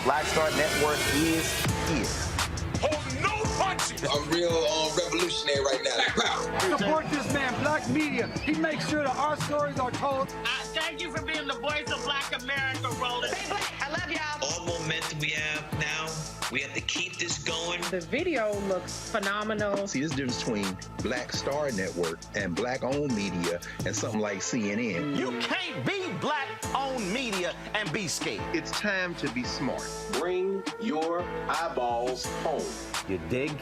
Black Star Network is here. Hold no punches! I'm real revolutionary right now. Support this man, Black Media. He makes sure that our stories are told. Thank you for being the voice of Black America, Roland. Stay black. I love y'all. All momentum we have now, we have to keep this going. The video looks phenomenal. See, there's a difference between Black Star Network and Black-owned media and something like CNN. You can't be Black-owned media and be scared. It's time to be smart. Bring your eyeballs home. You dig?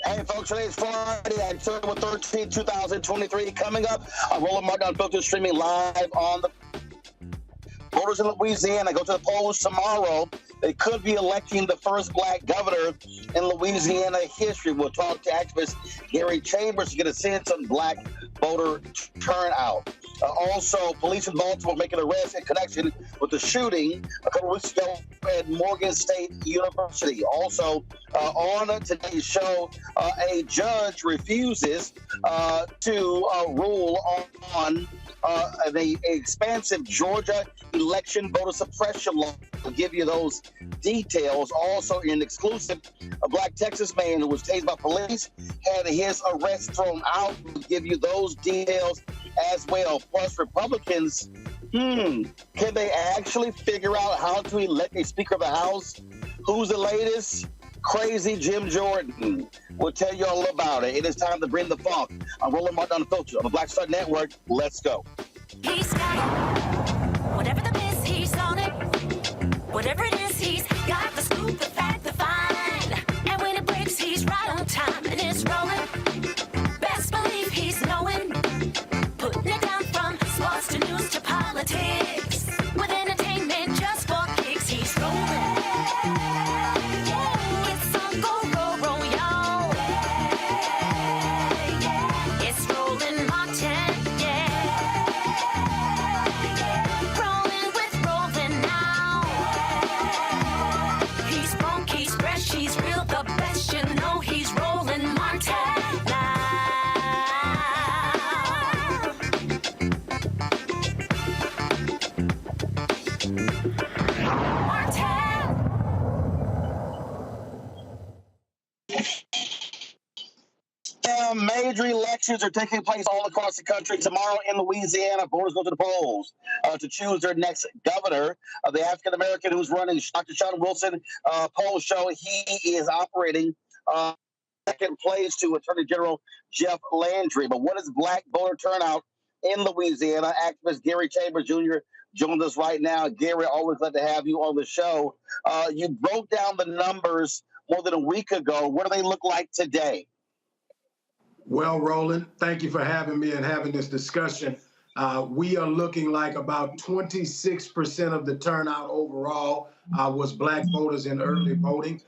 Hey, folks, today's Friday, October 13, 2023. Coming up, Roland Martin Unfiltered, streaming live on the voters in Louisiana. Go to the polls tomorrow. They could be electing the first black governor in Louisiana history. We'll talk to activist Gary Chambers to get a sense of black voter turnout. Also, police in Baltimore making arrests in connection with the shooting a couple weeks ago at Morgan State University. Also, on today's show, a judge refuses to rule on the expansive Georgia election voter suppression law. We'll give you those details. Also, in exclusive, a black Texas man who was tased by police had his arrest thrown out. We'll give you those details as well. Plus, Republicans, can they actually figure out how to elect a Speaker of the House? Who's the latest? Crazy Jim Jordan. We'll tell you all about it. It is time to bring the funk. I'm Roland Martin Unfiltered on the Black Star Network. Let's go. He's got it. Whatever the miss, he's on it. Whatever it is, he's got the scoop, the fact, the find. And when it breaks, he's right on time and it's rolling. Best believe he's knowing. Putting it down from sports to news to politics. With entertainment just for kicks, he's rolling. It's on go, y'all. It's Roland Martin, rolling with Roland now. He's funky, he's fresh, he's real, the best, you know he's Roland Martin now. Major elections are taking place all across the country. Tomorrow in Louisiana, voters go to the polls to choose their next governor. The African-American who's running, Dr. Sean Wilson, polls show he is operating second place to Attorney General Jeff Landry. But what is black voter turnout in Louisiana? Activist Gary Chambers Jr. joins us right now. Gary, always glad to have you on the show. You broke down the numbers more than a week ago. What do they look like today? Well, Roland, thank you for having me and having this discussion. We are looking like about 26% of the turnout overall was black voters in early voting,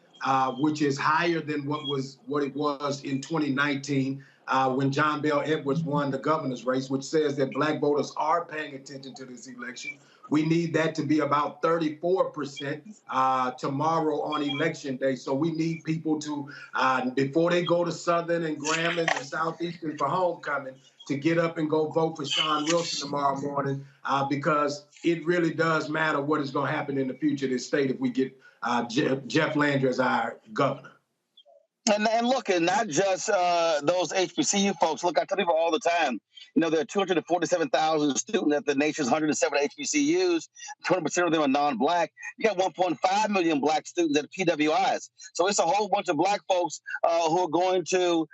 which is higher than what it was in 2019 when John Bell Edwards won the governor's race, which says that black voters are paying attention to this election. We need that to be about 34% tomorrow on election day. So we need people to, before they go to Southern and Grambling and Southeastern for homecoming, to get up and go vote for Sean Wilson tomorrow morning, because it really does matter what is going to happen in the future of this state if we get Jeff Landry as our governor. And look, and not just those HBCU folks. Look, I tell people all the time, you know, there are 247,000 students at the nation's 107 HBCUs. 20% of them are non-black. You got 1.5 million black students at PWIs. So it's a whole bunch of black folks who are going to,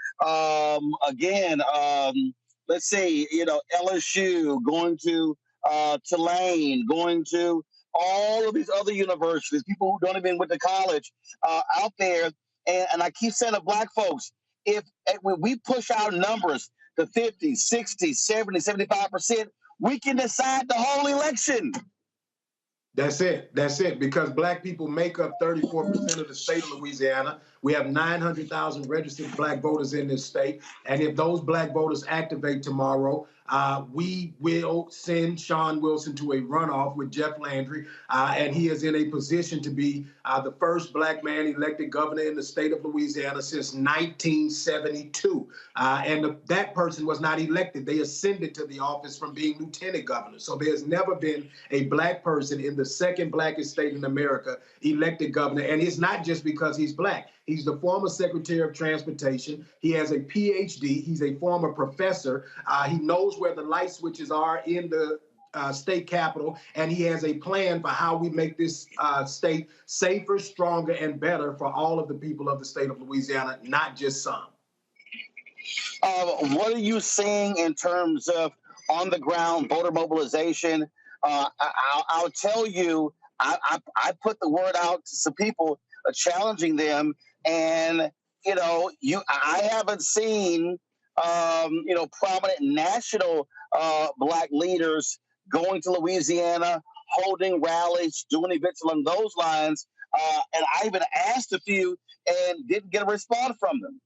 let's see, you know, LSU, going to Tulane, going to all of these other universities, people who don't even went to college out there. And I keep saying to black folks, when we push our numbers to 50, 60, 70, 75%, we can decide the whole election. That's it. That's it. Because black people make up 34% of the state of Louisiana. We have 900,000 registered black voters in this state. And if those black voters activate tomorrow, we will send Sean Wilson to a runoff with Jeff Landry. And he is in a position to be the first black man elected governor in the state of Louisiana since 1972. And that person was not elected. They ascended to the office from being lieutenant governor. So there's never been a black person in the second blackest state in America elected governor. And it's not just because he's black. He's the former Secretary of Transportation. He has a PhD. He's a former professor. He knows where the light switches are in the state capitol, and he has a plan for how we make this state safer, stronger, and better for all of the people of the state of Louisiana, not just some. What are you seeing in terms of on-the-ground voter mobilization? I'll tell you, I put the word out to some people challenging them, and I haven't seen, prominent national black leaders going to Louisiana, holding rallies, doing events along those lines. And I even asked a few and didn't get a response from them.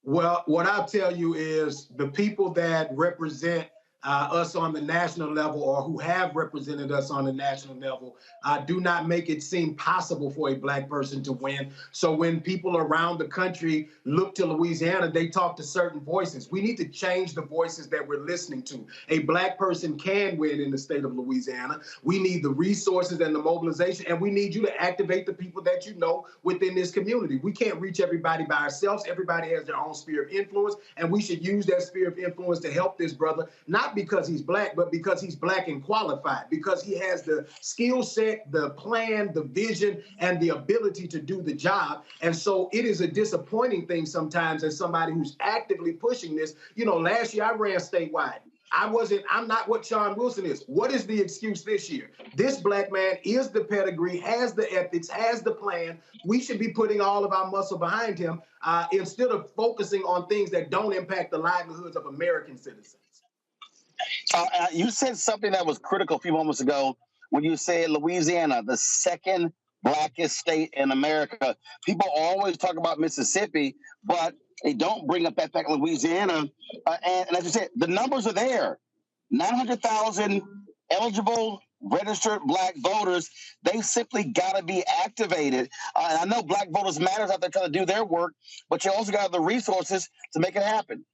Well, what I'll tell you is the people that represent us on the national level, or who have represented us on the national level, do not make it seem possible for a black person to win. So when people around the country look to Louisiana, they talk to certain voices. We need to change the voices that we're listening to. A black person can win in the state of Louisiana. We need the resources and the mobilization, and we need you to activate the people that you know within this community. We can't reach everybody by ourselves. Everybody has their own sphere of influence, and we should use that sphere of influence to help this brother, not because he's black, but because he's black and qualified, because he has the skill set, the plan, the vision, and the ability to do the job. And so it is a disappointing thing sometimes as somebody who's actively pushing this. Last year I ran statewide. I'm not what Sean Wilson is. What is the excuse this year? This black man is the pedigree, has the ethics, has the plan. We should be putting all of our muscle behind him instead of focusing on things that don't impact the livelihoods of American citizens. You said something that was critical a few moments ago when you said Louisiana, the second blackest state in America. People always talk about Mississippi, but they don't bring up that fact of Louisiana. And as you said, the numbers are there. 900,000 eligible registered black voters. They simply got to be activated. And I know Black Voters Matters out there trying to do their work, but you also got the resources to make it happen.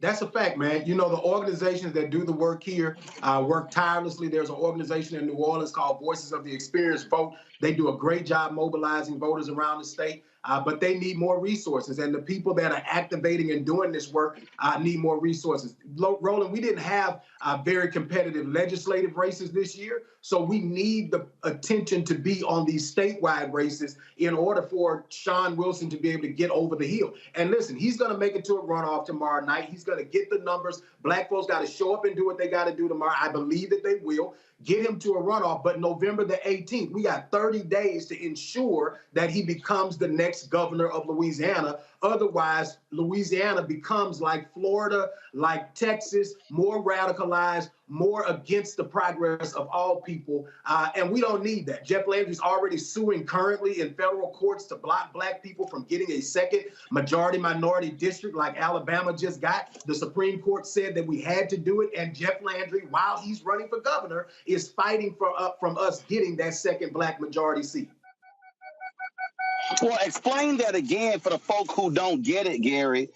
That's a fact, man. The organizations that do the work here work tirelessly. There's an organization in New Orleans called Voices of the Experienced Vote. They do a great job mobilizing voters around the state, but they need more resources. And the people that are activating and doing this work need more resources. Roland, we didn't have very competitive legislative races this year, so we need the attention to be on these statewide races in order for Sean Wilson to be able to get over the hill. And listen, he's going to make it to a runoff tomorrow night. He's going to get the numbers. Black folks got to show up and do what they got to do tomorrow. I believe that they will get him to a runoff. But November the 18th, we got 30 days to ensure that he becomes the next governor of Louisiana. Otherwise, Louisiana becomes like Florida, like Texas, more radicalized, more against the progress of all people. And we don't need that. Jeff Landry's already suing currently in federal courts to block black people from getting a second majority-minority district like Alabama just got. The Supreme Court said that we had to do it. And Jeff Landry, while he's running for governor, is fighting from us getting that second black majority seat. Well, explain that again for the folk who don't get it, Gary,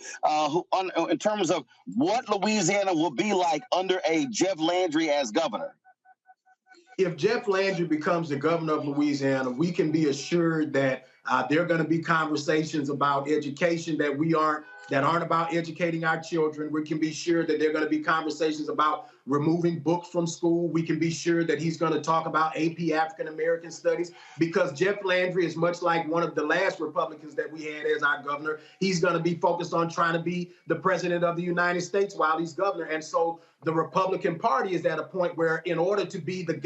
in terms of what Louisiana will be like under a Jeff Landry as governor. If Jeff Landry becomes the governor of Louisiana, we can be assured that there are going to be conversations about education that aren't about educating our children. We can be sure that there are going to be conversations about removing books from school. We can be sure that he's going to talk about AP African American Studies, because Jeff Landry is much like one of the last Republicans that we had as our governor. He's going to be focused on trying to be the president of the United States while he's governor. And so the Republican Party is at a point where in order to be the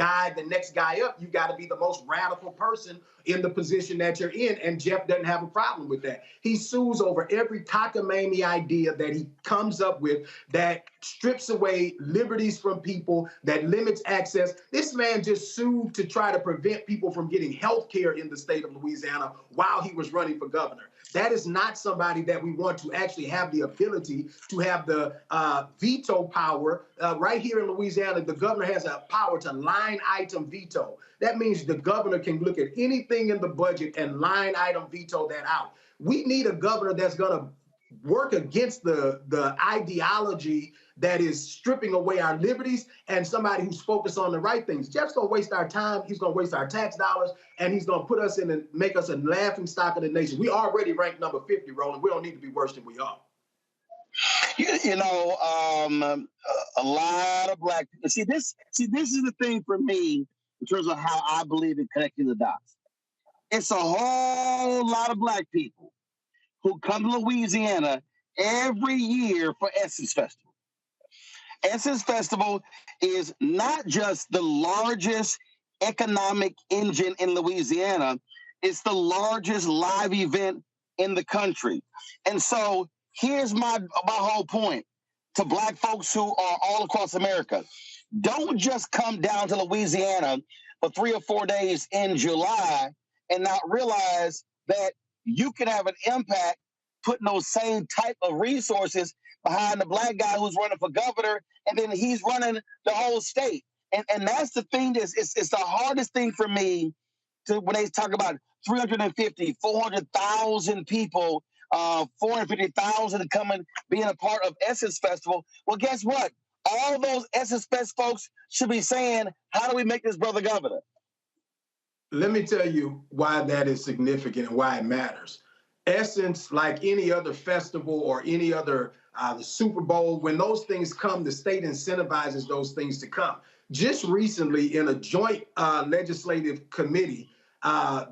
next guy up, you got to be the most radical person in the position that you're in. And Jeff doesn't have a problem with that. He sues over every cockamamie idea that he comes up with that strips away liberties from people, that limits access. This man just sued to try to prevent people from getting health care in the state of Louisiana while he was running for governor. That is not somebody that we want to actually have the ability to have the veto power. Right here in Louisiana, the governor has a power to line item veto. That means the governor can look at anything in the budget and line item veto that out. We need a governor that's going to work against the ideology that is stripping away our liberties, and somebody who's focused on the right things. Jeff's going to waste our time. He's going to waste our tax dollars, and he's going to put us in and make us a laughing stock of the nation. We already ranked number 50, Roland. We don't need to be worse than we are. A lot of black people. See, this is the thing for me in terms of how I believe in connecting the dots. It's a whole lot of black people who come to Louisiana every year for Essence Festival. Essence Festival is not just the largest economic engine in Louisiana, it's the largest live event in the country. And so here's my whole point to Black folks who are all across America. Don't just come down to Louisiana for 3 or 4 days in July and not realize that you can have an impact putting those same type of resources behind the Black guy who's running for governor, and then he's running the whole state. And that's the thing it's the hardest thing for me to when they talk about 350, 400,000 people, 450,000 coming, being a part of Essence Festival. Well, guess what? All those Essence Fest folks should be saying, how do we make this brother governor? Let me tell you why that is significant and why it matters. Essence, like any other festival or any other, the Super Bowl, when those things come, the state incentivizes those things to come. Just recently, in a joint legislative committee,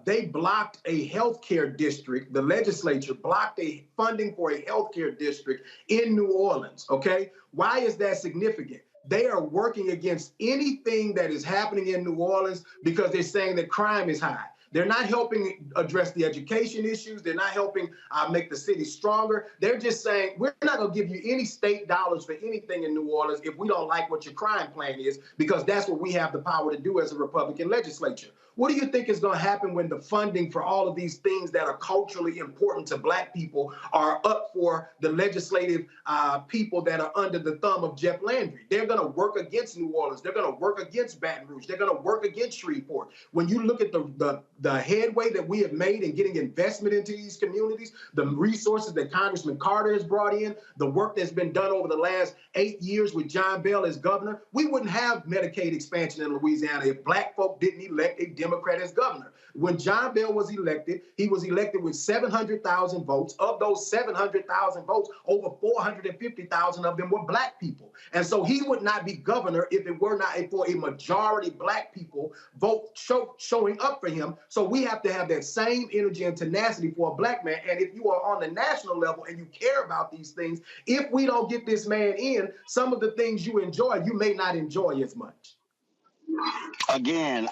they blocked a healthcare district. The legislature blocked a funding for a healthcare district in New Orleans, okay? Why is that significant? They are working against anything that is happening in New Orleans because they're saying that crime is high. They're not helping address the education issues. They're not helping make the city stronger. They're just saying, we're not going to give you any state dollars for anything in New Orleans if we don't like what your crime plan is, because that's what we have the power to do as a Republican legislature. What do you think is going to happen when the funding for all of these things that are culturally important to Black people are up for the legislative people that are under the thumb of Jeff Landry? They're going to work against New Orleans. They're going to work against Baton Rouge. They're going to work against Shreveport. When you look at the headway that we have made in getting investment into these communities, the resources that Congressman Carter has brought in, the work that's been done over the last 8 years with John Bell as governor, we wouldn't have Medicaid expansion in Louisiana if Black folk didn't elect a Democrat as governor. When John Bell was elected, he was elected with 700,000 votes. Of those 700,000 votes, over 450,000 of them were Black people. And so he would not be governor if it were not for a majority Black people vote showing up for him. So we have to have that same energy and tenacity for a Black man. And if you are on the national level and you care about these things, if we don't get this man in, some of the things you enjoy, you may not enjoy as much. Again,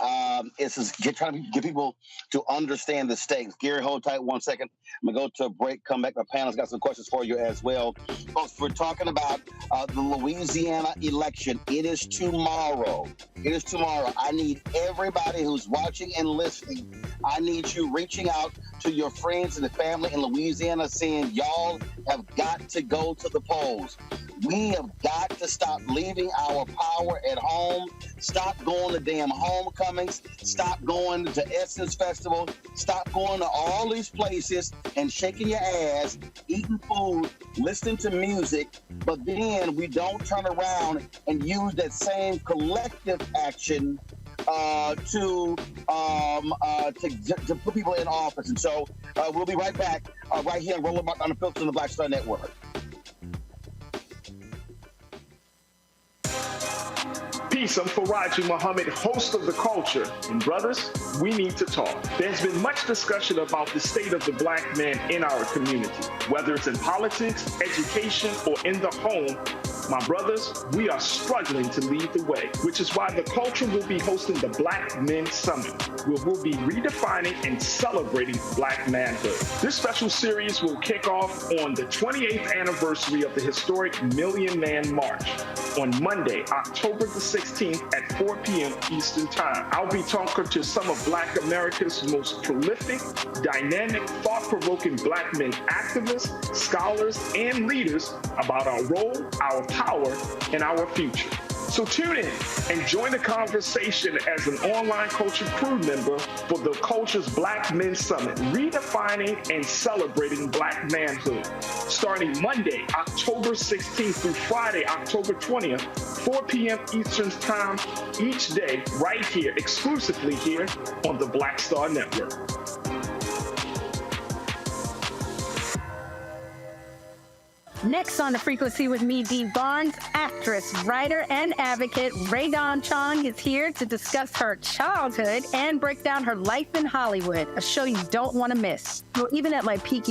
it's just trying to get people to understand the stakes. Gary, hold tight 1 second. I'm going to go to a break, come back. My panel's got some questions for you as well. Folks, we're talking about the Louisiana election. It is tomorrow. It is tomorrow. I need everybody who's watching and listening. I need you reaching out to your friends and the family in Louisiana saying, y'all have got to go to the polls. We have got to stop leaving our power at home. Stop going to damn homecomings. Stop going to Essence Festival. Stop going to all these places and shaking your ass, eating food, listening to music, but then we don't turn around and use that same collective action to put people in office. And so we'll be right back right here on Roland on the Filter on the Black Star Network. Peace, I'm Faraji Muhammad, host of The Culture. And brothers, we need to talk. There's been much discussion about the state of the Black man in our community, whether it's in politics, education, or in the home. My brothers, we are struggling to lead the way, which is why The Culture will be hosting the Black Men Summit, where we'll be redefining and celebrating Black manhood. This special series will kick off on the 28th anniversary of the historic Million Man March on Monday, October the 16th at 4 p.m. Eastern Time. I'll be talking to some of Black America's most prolific, dynamic, thought-provoking Black men activists, scholars, and leaders about our role, our power, and our future. So tune in and join the conversation as an online culture crew member for The Culture's Black Men Summit, redefining and celebrating Black manhood. Starting Monday, October 16th through Friday, October 20th, 4 p.m. Eastern Time each day, right here, exclusively here on the Black Star Network. Next on The Frequency with me, Dee Barnes, actress, writer, and advocate Ray Dawn Chong is here to discuss her childhood and break down her life in Hollywood, a show you don't want to miss. Well, even at my peak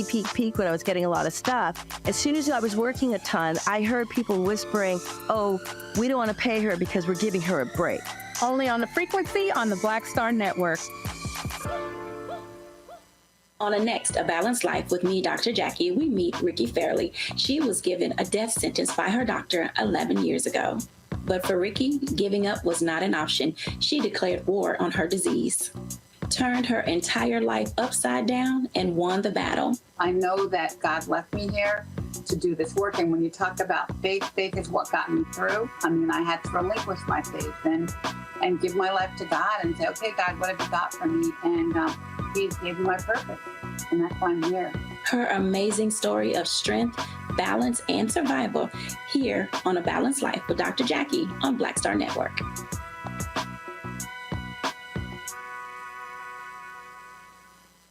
when I was getting a lot of stuff, as soon as I was working a ton, I heard people whispering, oh, we don't want to pay her because we're giving her a break. Only on The Frequency on the Black Star Network. On a Next, A Balanced Life with me, Dr. Jackie, we meet Ricky Fairley. She was given a death sentence by her doctor 11 years ago. But for Ricky, giving up was not an option. She declared war on her disease, turned her entire life upside down, and won the battle. I know that God left me here to do this work. And when you talk about faith, faith is what got me through. I mean, I had to relinquish my faith and give my life to God and say, okay, God, what have you got for me? And He gave me my purpose. And that's why I'm here. Her amazing story of strength, balance, and survival here on A Balanced Life with Dr. Jackie on Black Star Network.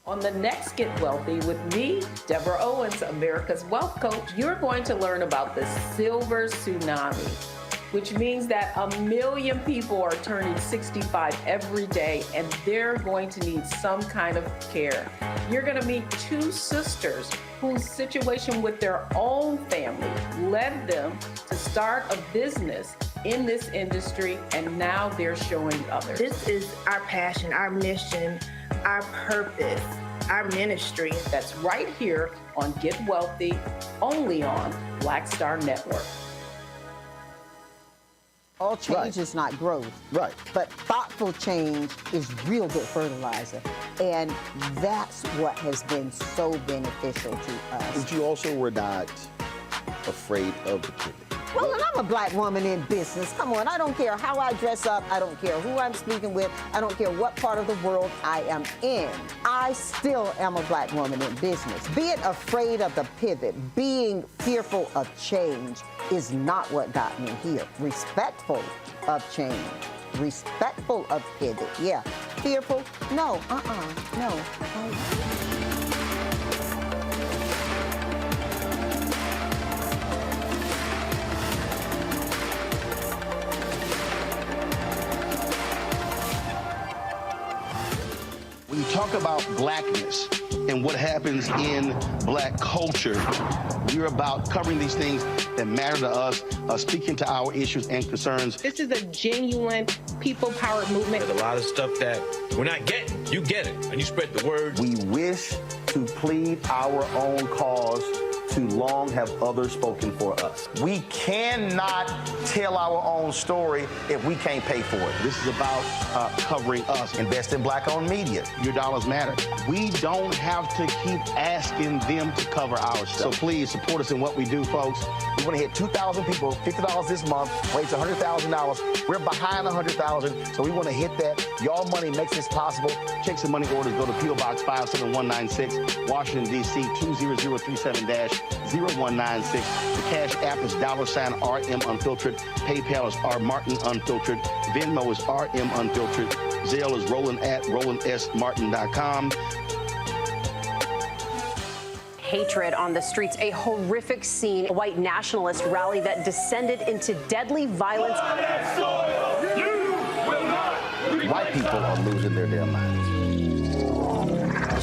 On the next Get Wealthy with me, Deborah Owens, America's Wealth Coach, you're going to learn about the silver tsunami, which means that 1 million people are turning 65 every day, and they're going to need some kind of care. You're going to meet two sisters whose situation with their own family led them to start a business in this industry, and now they're showing others. This is our passion, our mission, our purpose, our ministry. That's right here on Get Wealthy, only on Black Star Network. All change is not growth. Right. But thoughtful change is real good fertilizer. And that's what has been so beneficial to us. But you also were not afraid of the pivot. Well, and I'm a black woman in business. Come on, I don't care how I dress up. I don't care who I'm speaking with. I don't care what part of the world I am in. I still am a black woman in business. Being afraid of the pivot, being fearful of change is not what got me here. Respectful of change, respectful of pivot, yeah. Fearful, no, no. When you talk about blackness and what happens in black culture, we're about covering these things that matter to us, speaking to our issues and concerns. This is a genuine people-powered movement. There's a lot of stuff that we're not getting. You get it, and you spread the word. We wish to plead our own cause. Too long have others spoken for us. We cannot tell our own story if we can't pay for it. This is about covering us. Invest in black-owned media. Your dollars matter. We don't have to keep asking them to cover our stuff. So please support us in what we do, folks. We want to hit 2,000 people, $50 this month, raise $100,000. We're behind $100,000, so we want to hit that. Y'all money makes this possible. Checks and money orders go to P.O. Box 57196, Washington, D.C. 20037-0196. The Cash App is $RM Unfiltered. PayPal is R Martin Unfiltered. Venmo is RM Unfiltered. Zelle is Roland at RolandSMartin.com. Hatred on the streets, a horrific scene, a white nationalist rally that descended into deadly violence. White people are losing their damn minds.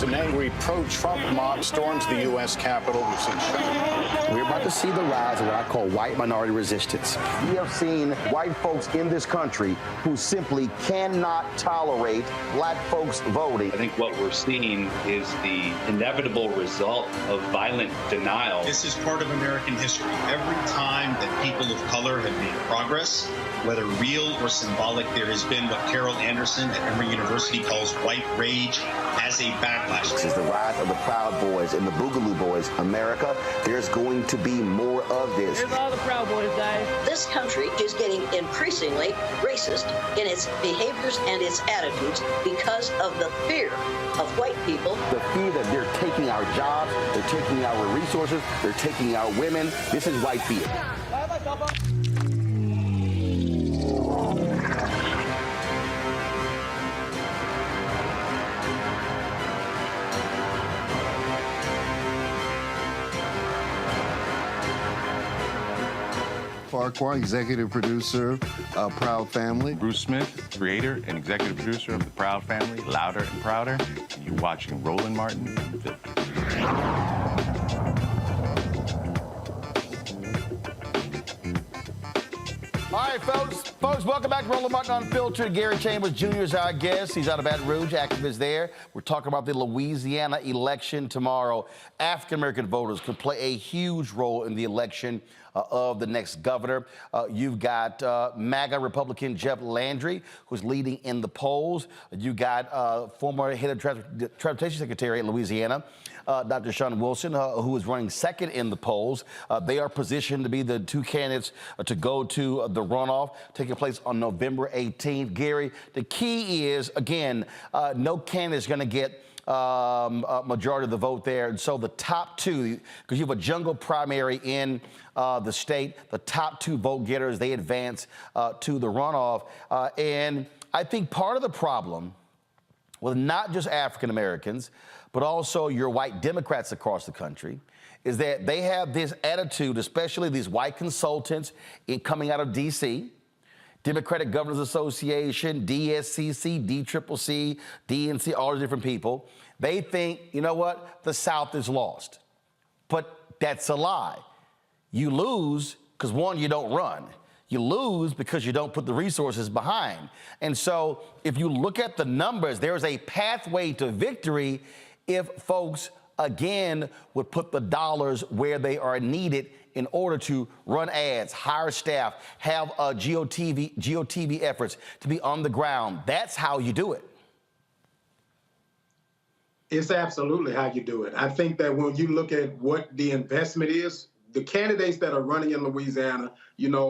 An angry pro-Trump mob storms the U.S. Capitol. We've seen shooting. We're about to see the rise of what I call white minority resistance. We have seen white folks in this country who simply cannot tolerate black folks voting. I think what we're seeing is the inevitable result of violent denial. This is part of American history. Every time that people of color have made progress, whether real or symbolic, there has been what Carol Anderson at Emory University calls white rage as a backlash. This is the rise of the Proud Boys and the Boogaloo Boys. America, there's going to be more of this. Here's all the Proud Boys, guys. This country is getting increasingly racist in its behaviors and its attitudes because of the fear of white people. The fear that they're taking our jobs, they're taking our resources, they're taking our women. This is white fear. Farquhar, executive producer of Proud Family. Bruce Smith, creator and executive producer of The Proud Family, Louder and Prouder. And you're watching Roland Martin Unfiltered. All right, folks. Folks, welcome back to Roland Martin Unfiltered. Gary Chambers Jr. is our guest. He's out of Baton Rouge, activist there. We're talking about the Louisiana election tomorrow. African-American voters could play a huge role in the election of the next governor. You've got MAGA Republican Jeff Landry, who's leading in the polls. You got former head of Transportation Secretary in Louisiana, Dr. Sean Wilson, who is running second in the polls. They are positioned to be the two candidates to go to the runoff taking place on November 18th. Gary, the key is, again, no candidate is going to get majority of the vote there. And so the top two, because you have a jungle primary in the state, the top two vote getters, they advance to the runoff. And I think part of the problem with not just African Americans, but also your white Democrats across the country, is that they have this attitude, especially these white consultants coming out of D.C., Democratic Governors Association, DSCC, DCCC, DNC, all the different people. They think, you know what, the South is lost. But that's a lie. You lose because, one, you don't run. You lose because you don't put the resources behind. And so if you look at the numbers, there's a pathway to victory if folks, again, would put the dollars where they are needed in order to run ads, hire staff, have GOTV efforts to be on the ground. That's how you do it. It's absolutely how you do it. I think that when you look at what the investment is, the candidates that are running in Louisiana,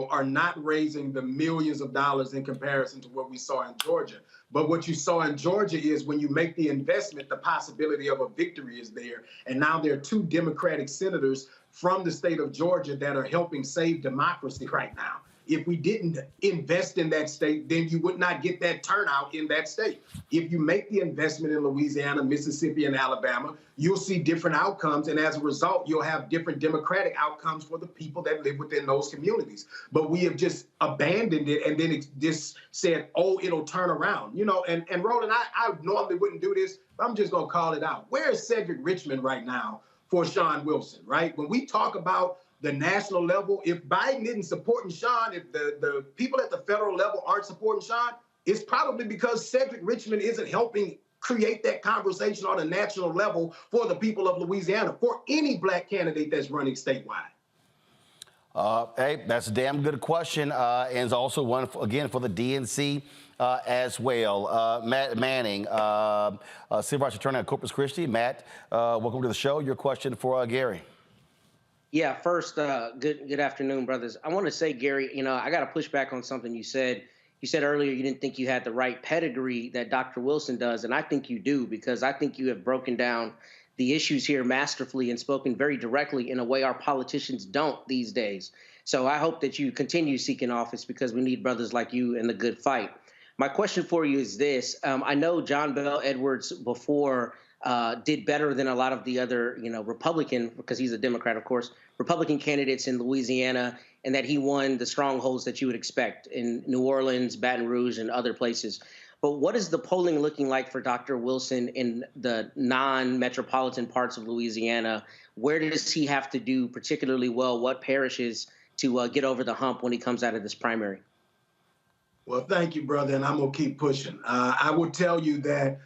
are not raising the millions of dollars in comparison to what we saw in Georgia. But what you saw in Georgia is when you make the investment, the possibility of a victory is there. And now there are two Democratic senators from the state of Georgia that are helping save democracy right now. If we didn't invest in that state, then you would not get that turnout in that state. If you make the investment in Louisiana, Mississippi, and Alabama, you'll see different outcomes. And as a result, you'll have different democratic outcomes for the people that live within those communities. But we have just abandoned it and then just said, oh, it'll turn around. And Roland, I normally wouldn't do this, but I'm just going to call it out. Where is Cedric Richmond right now for Sean Wilson, right? When we talk about the national level, if Biden isn't supporting Sean, if the people at the federal level aren't supporting Sean, it's probably because Cedric Richmond isn't helping create that conversation on a national level for the people of Louisiana, for any black candidate that's running statewide. Hey, that's a damn good question. And it's also one, again, for the DNC as well. Matt Manning, Civil Rights Attorney at Corpus Christi. Matt, welcome to the show. Your question for Gary. Yeah, first, good afternoon, brothers. I want to say, Gary, I got to push back on something you said. You said earlier you didn't think you had the right pedigree that Dr. Wilson does, and I think you do, because I think you have broken down the issues here masterfully and spoken very directly in a way our politicians don't these days. So I hope that you continue seeking office, because we need brothers like you in the good fight. My question for you is this. I know John Bell Edwards before did better than a lot of the other, Republican, because he's a Democrat, of course, Republican candidates in Louisiana, and that he won the strongholds that you would expect in New Orleans, Baton Rouge, and other places. But what is the polling looking like for Dr. Wilson in the non-metropolitan parts of Louisiana? Where does he have to do particularly well? What parishes to get over the hump when he comes out of this primary? Well, thank you, brother, and I'm going to keep pushing. I will tell you that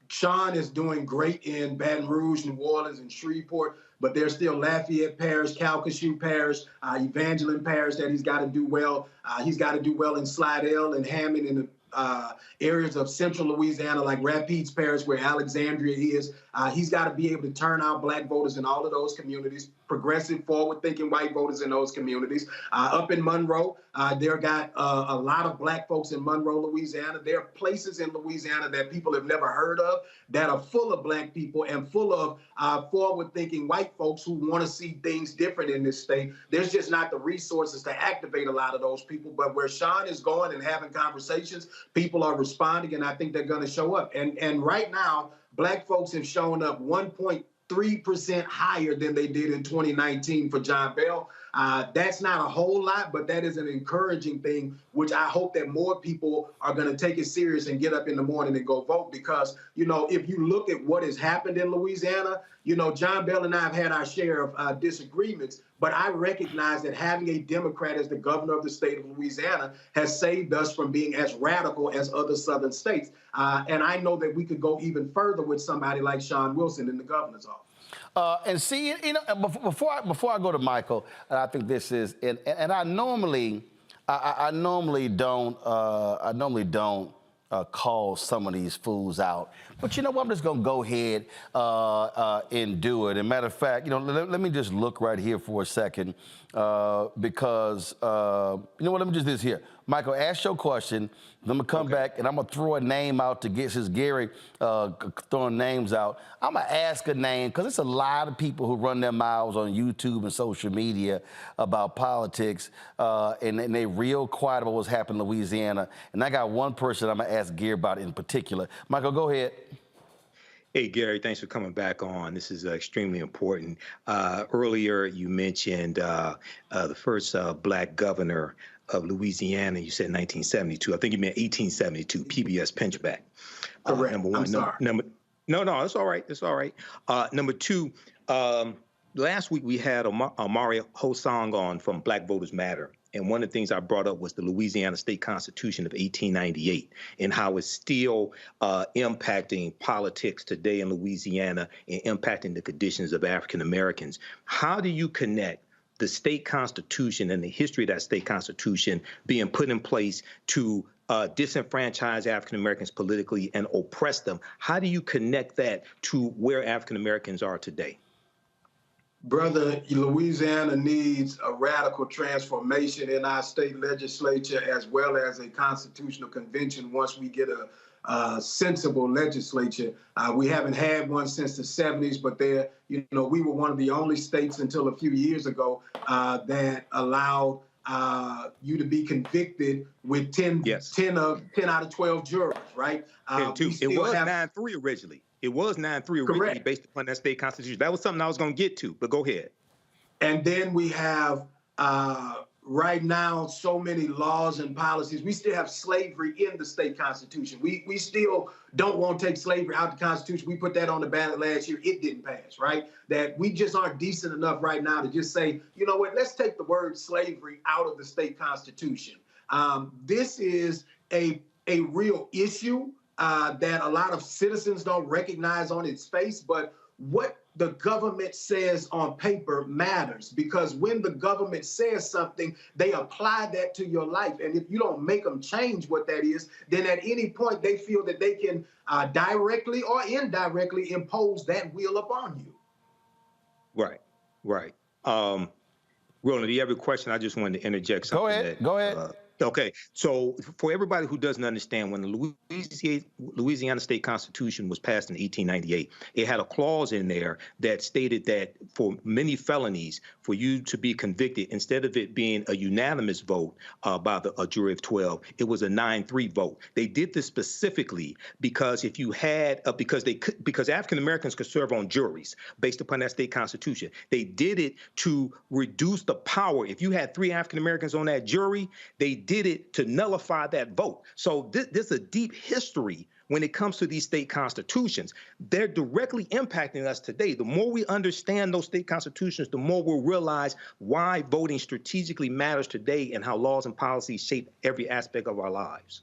Sean is doing great in Baton Rouge, New Orleans, and Shreveport, but there's still Lafayette Parish, Calcasieu Parish, Evangeline Parish that he's got to do well. He's got to do well in Slidell and Hammond and the areas of central Louisiana like Rapides Parish, where Alexandria is. He's got to be able to turn out black voters in all of those communities, progressive, forward-thinking white voters in those communities. Up in Monroe, there got a lot of black folks in Monroe, Louisiana. There are places in Louisiana that people have never heard of that are full of black people and full of forward-thinking white folks who want to see things different in this state. There's just not the resources to activate a lot of those people. But where Sean is going and having conversations, people are responding, and I think they're going to show up. And right now, black folks have shown up 1.3% higher than they did in 2019 for John Bell. That's not a whole lot, but that is an encouraging thing, which I hope that more people are going to take it serious and get up in the morning and go vote. Because, you know, if you look at what has happened in Louisiana, you know, John Bell and I have had our share of disagreements, but I recognize that having a Democrat as the governor of the state of Louisiana has saved us from being as radical as other southern states. And I know that we could go even further with somebody like Sean Wilson in the governor's office. And see, you know, before I go to Michael, I think this is, and I normally don't call some of these fools out, but you know what? I'm just gonna go ahead and do it. And matter of fact, you know, let me just look right here for a second, because you know what? Let me just do this here. Michael, ask your question. Then I'm gonna come back and I'm gonna throw a name out to get, since Gary throwing names out, I'm gonna ask a name, because it's a lot of people who run their mouths on YouTube and social media about politics, and they real quiet about what's happening in Louisiana. And I got one person I'm gonna ask Gary about in particular. Michael, go ahead. Hey, Gary, thanks for coming back on. This is extremely important. Earlier, you mentioned the first black governor of Louisiana. You said 1972. I think you meant 1872, PBS Pinchback. Correct. Number one. I'm sorry. No, it's all right. It's all right. Number two, last week we had Amari Hosang on from Black Voters Matter. And one of the things I brought up was the Louisiana State Constitution of 1898 and how it's still impacting politics today in Louisiana and impacting the conditions of African Americans. How do you connect the state constitution and the history of that state constitution being put in place to disenfranchise African Americans politically and oppress them? How do you connect that to where African Americans are today? Brother, Louisiana needs a radical transformation in our state legislature, as well as a constitutional convention once we get a sensible legislature. We haven't had one since the 70s, but we were one of the only states until a few years ago that allowed you to be convicted with 10 out of 12 jurors, right? It was 9-3 originally. It was 9-3 originally based upon that state constitution. That was something I was going to get to, but go ahead. And then we have right now so many laws and policies. We still have slavery in the state constitution. We still don't want to take slavery out of the Constitution. We put that on the ballot last year. It didn't pass, right? That we just aren't decent enough right now to just say, you know what, let's take the word slavery out of the state constitution. This is a real issue that a lot of citizens don't recognize on its face, but what the government says on paper matters, because when the government says something, they apply that to your life. And if you don't make them change what that is, then at any point they feel that they can directly or indirectly impose that will upon you. Right. Roland, do you have a question? I just wanted to interject something. Go ahead. Okay, so for everybody who doesn't understand, when the Louisiana State Constitution was passed in 1898, it had a clause in there that stated that for many felonies, for you to be convicted, instead of it being a unanimous vote by a jury of 12, it was a 9-3 vote. They did this specifically because if you had, because African Americans could serve on juries based upon that state constitution. They did it to reduce the power. If you had 3 African Americans on that jury, they did it to nullify that vote. So there's a deep history when it comes to these state constitutions. They're directly impacting us today. The more we understand those state constitutions, the more we'll realize why voting strategically matters today and how laws and policies shape every aspect of our lives.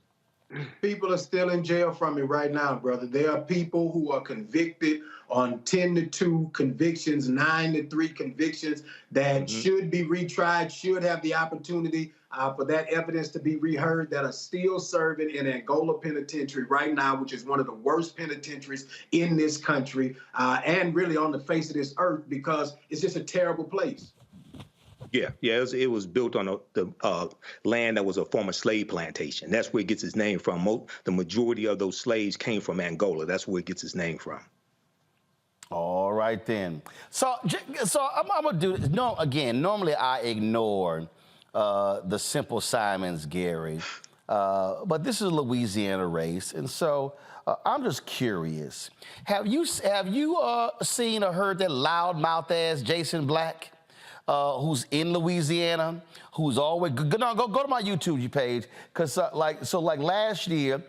People are still in jail from it right now, brother. There are people who are convicted on 10-2 convictions, 9-3 convictions that should be retried, should have the opportunity for that evidence to be reheard, that are still serving in Angola Penitentiary right now, which is one of the worst penitentiaries in this country and really on the face of this earth, because it's just a terrible place. Yeah, it was built on the land that was a former slave plantation. That's where it gets its name from. The majority of those slaves came from Angola. That's where it gets its name from. All right, then. So I'm going to do this. No, again, normally I ignore the Simple Simons, Gary, but this is a Louisiana race, and so I'm just curious. Have you seen or heard that loudmouth ass Jason Black? who's in Louisiana, who's always go to my YouTube page, because like last year,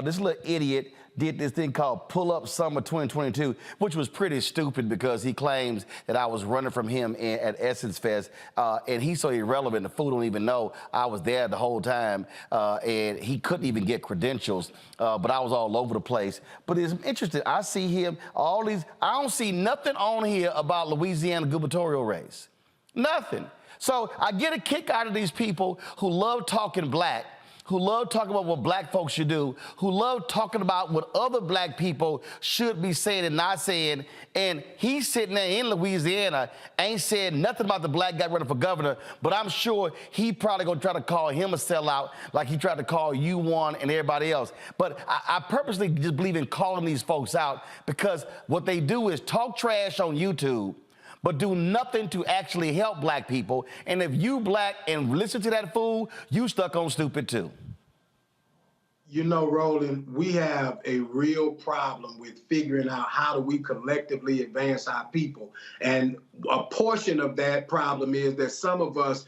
this little idiot did this thing called Pull Up Summer 2022, which was pretty stupid because he claims that I was running from him at Essence Fest, and he's so irrelevant, the fool don't even know I was there the whole time, and he couldn't even get credentials, but I was all over the place. But it's interesting, I see him, I don't see nothing on here about Louisiana gubernatorial race, nothing. So I get a kick out of these people who love talking black, who love talking about what black folks should do, who love talking about what other black people should be saying and not saying, and he's sitting there in Louisiana, ain't said nothing about the black guy running for governor, but I'm sure he probably gonna try to call him a sellout like he tried to call you one and everybody else. But I purposely just believe in calling these folks out because what they do is talk trash on YouTube, but do nothing to actually help black people. And if you black and listen to that fool, you stuck on stupid too. You know, Roland, we have a real problem with figuring out how do we collectively advance our people. And a portion of that problem is that some of us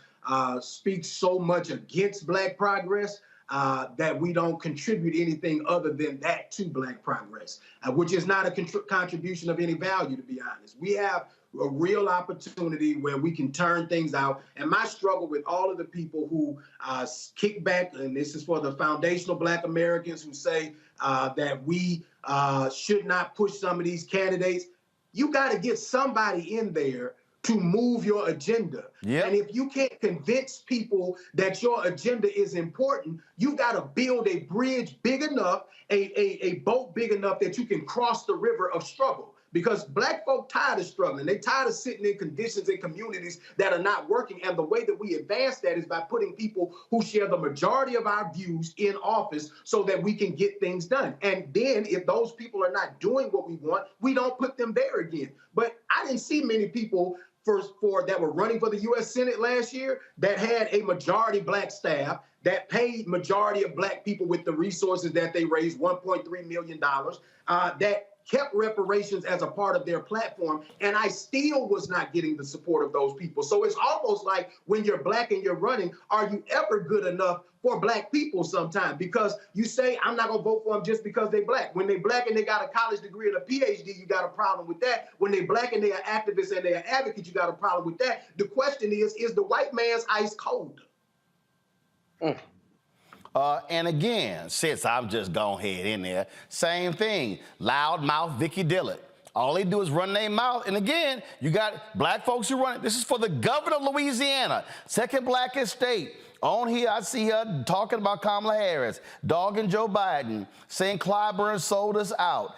speak so much against black progress that we don't contribute anything other than that to black progress, which is not a contribution of any value, to be honest. We have a real opportunity where we can turn things out. And my struggle with all of the people who kick back, and this is for the foundational black Americans who say that we should not push some of these candidates, you got to get somebody in there to move your agenda. Yep. And if you can't convince people that your agenda is important, you've got to build a bridge big enough, a boat big enough that you can cross the river of struggle. Because black folk tired of struggling. They tired of sitting in conditions and communities that are not working. And the way that we advance that is by putting people who share the majority of our views in office so that we can get things done. And then if those people are not doing what we want, we don't put them there again. But I didn't see many people that were running for the U.S. Senate last year that had a majority black staff, that paid majority of black people with the resources that they raised, $1.3 million, that kept reparations as a part of their platform, and I still was not getting the support of those people. So it's almost like when you're black and you're running, are you ever good enough for black people sometimes? Because you say, I'm not gonna vote for them just because they black. When they black and they got a college degree and a PhD, you got a problem with that. When they black and they are activists and they are advocates, you got a problem with that. The question is the white man's ice cold? And again, since I'm just gone ahead in there, same thing, loudmouth Vicky Dillard. All they do is run their mouth. And again, you got black folks who run it. This is for the governor of Louisiana, second blackest state. On here, I see her talking about Kamala Harris, dogging Joe Biden, saying Clyburn sold us out,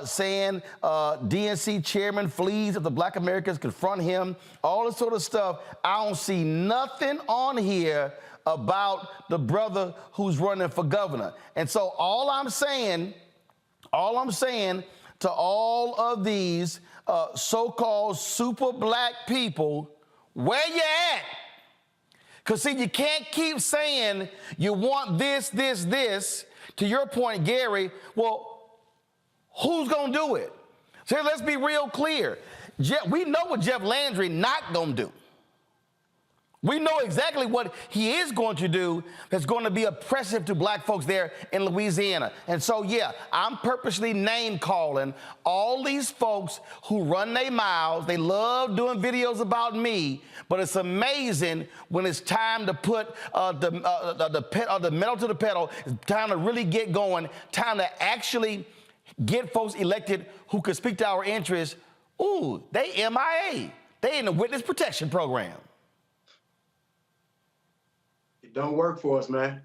saying DNC chairman flees if the black Americans confront him, all this sort of stuff. I don't see nothing on here about the brother who's running for governor. And so all I'm saying to all of these so-called super black people, where you at? Because see, you can't keep saying you want this. To your point, Gary, well, who's gonna do it? So let's be real clear. We know what Jeff Landry not gonna do. We know exactly what he is going to do that's going to be oppressive to black folks there in Louisiana. And so, yeah, I'm purposely name calling all these folks who run their mouths. They love doing videos about me, but it's amazing when it's time to put the metal to the pedal. It's time to really get going, time to actually get folks elected who could speak to our interests. Ooh, they MIA. They in the witness protection program. Don't work for us, man.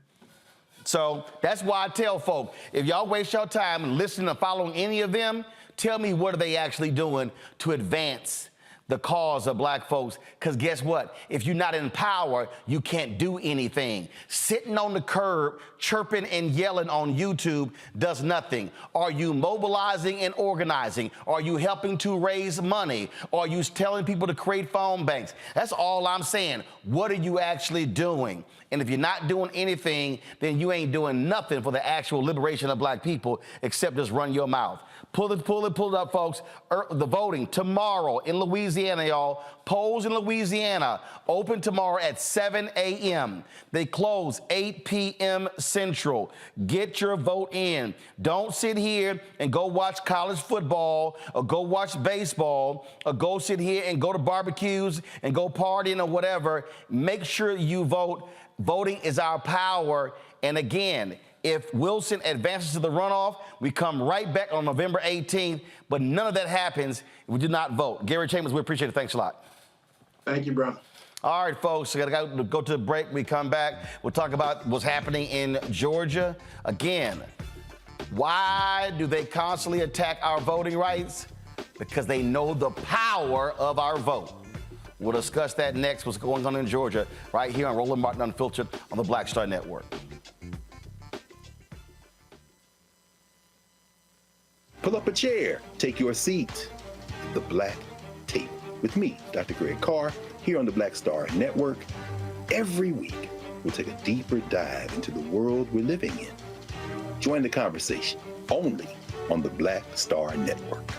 So that's why I tell folk, if y'all waste your time listening or following any of them, tell me what are they actually doing to advance the cause of black folks. Because guess what? If you're not in power, you can't do anything. Sitting on the curb, chirping and yelling on YouTube does nothing. Are you mobilizing and organizing? Are you helping to raise money? Are you telling people to create phone banks? That's all I'm saying. What are you actually doing? And if you're not doing anything, then you ain't doing nothing for the actual liberation of black people except just run your mouth. Pull it up, folks. The voting tomorrow in Louisiana. Louisiana, y'all. Polls in Louisiana open tomorrow at 7 a.m. They close 8 p.m. Central. Get your vote in. Don't sit here and go watch college football or go watch baseball or go sit here and go to barbecues and go partying or whatever. Make sure you vote. Voting is our power. And again, if Wilson advances to the runoff, we come right back on November 18th, but none of that happens if we do not vote. Gary Chambers, we appreciate it. Thanks a lot. Thank you, brother. All right, folks, we got to go to the break. We come back. We'll talk about what's happening in Georgia. Again, why do they constantly attack our voting rights? Because they know the power of our vote. We'll discuss that next, what's going on in Georgia, right here on Roland Martin Unfiltered on the Black Star Network. Pull up a chair, take your seat. The Black Tape with me, Dr. Greg Carr, here on the Black Star Network. Every week, we'll take a deeper dive into the world we're living in. Join the conversation only on the Black Star Network.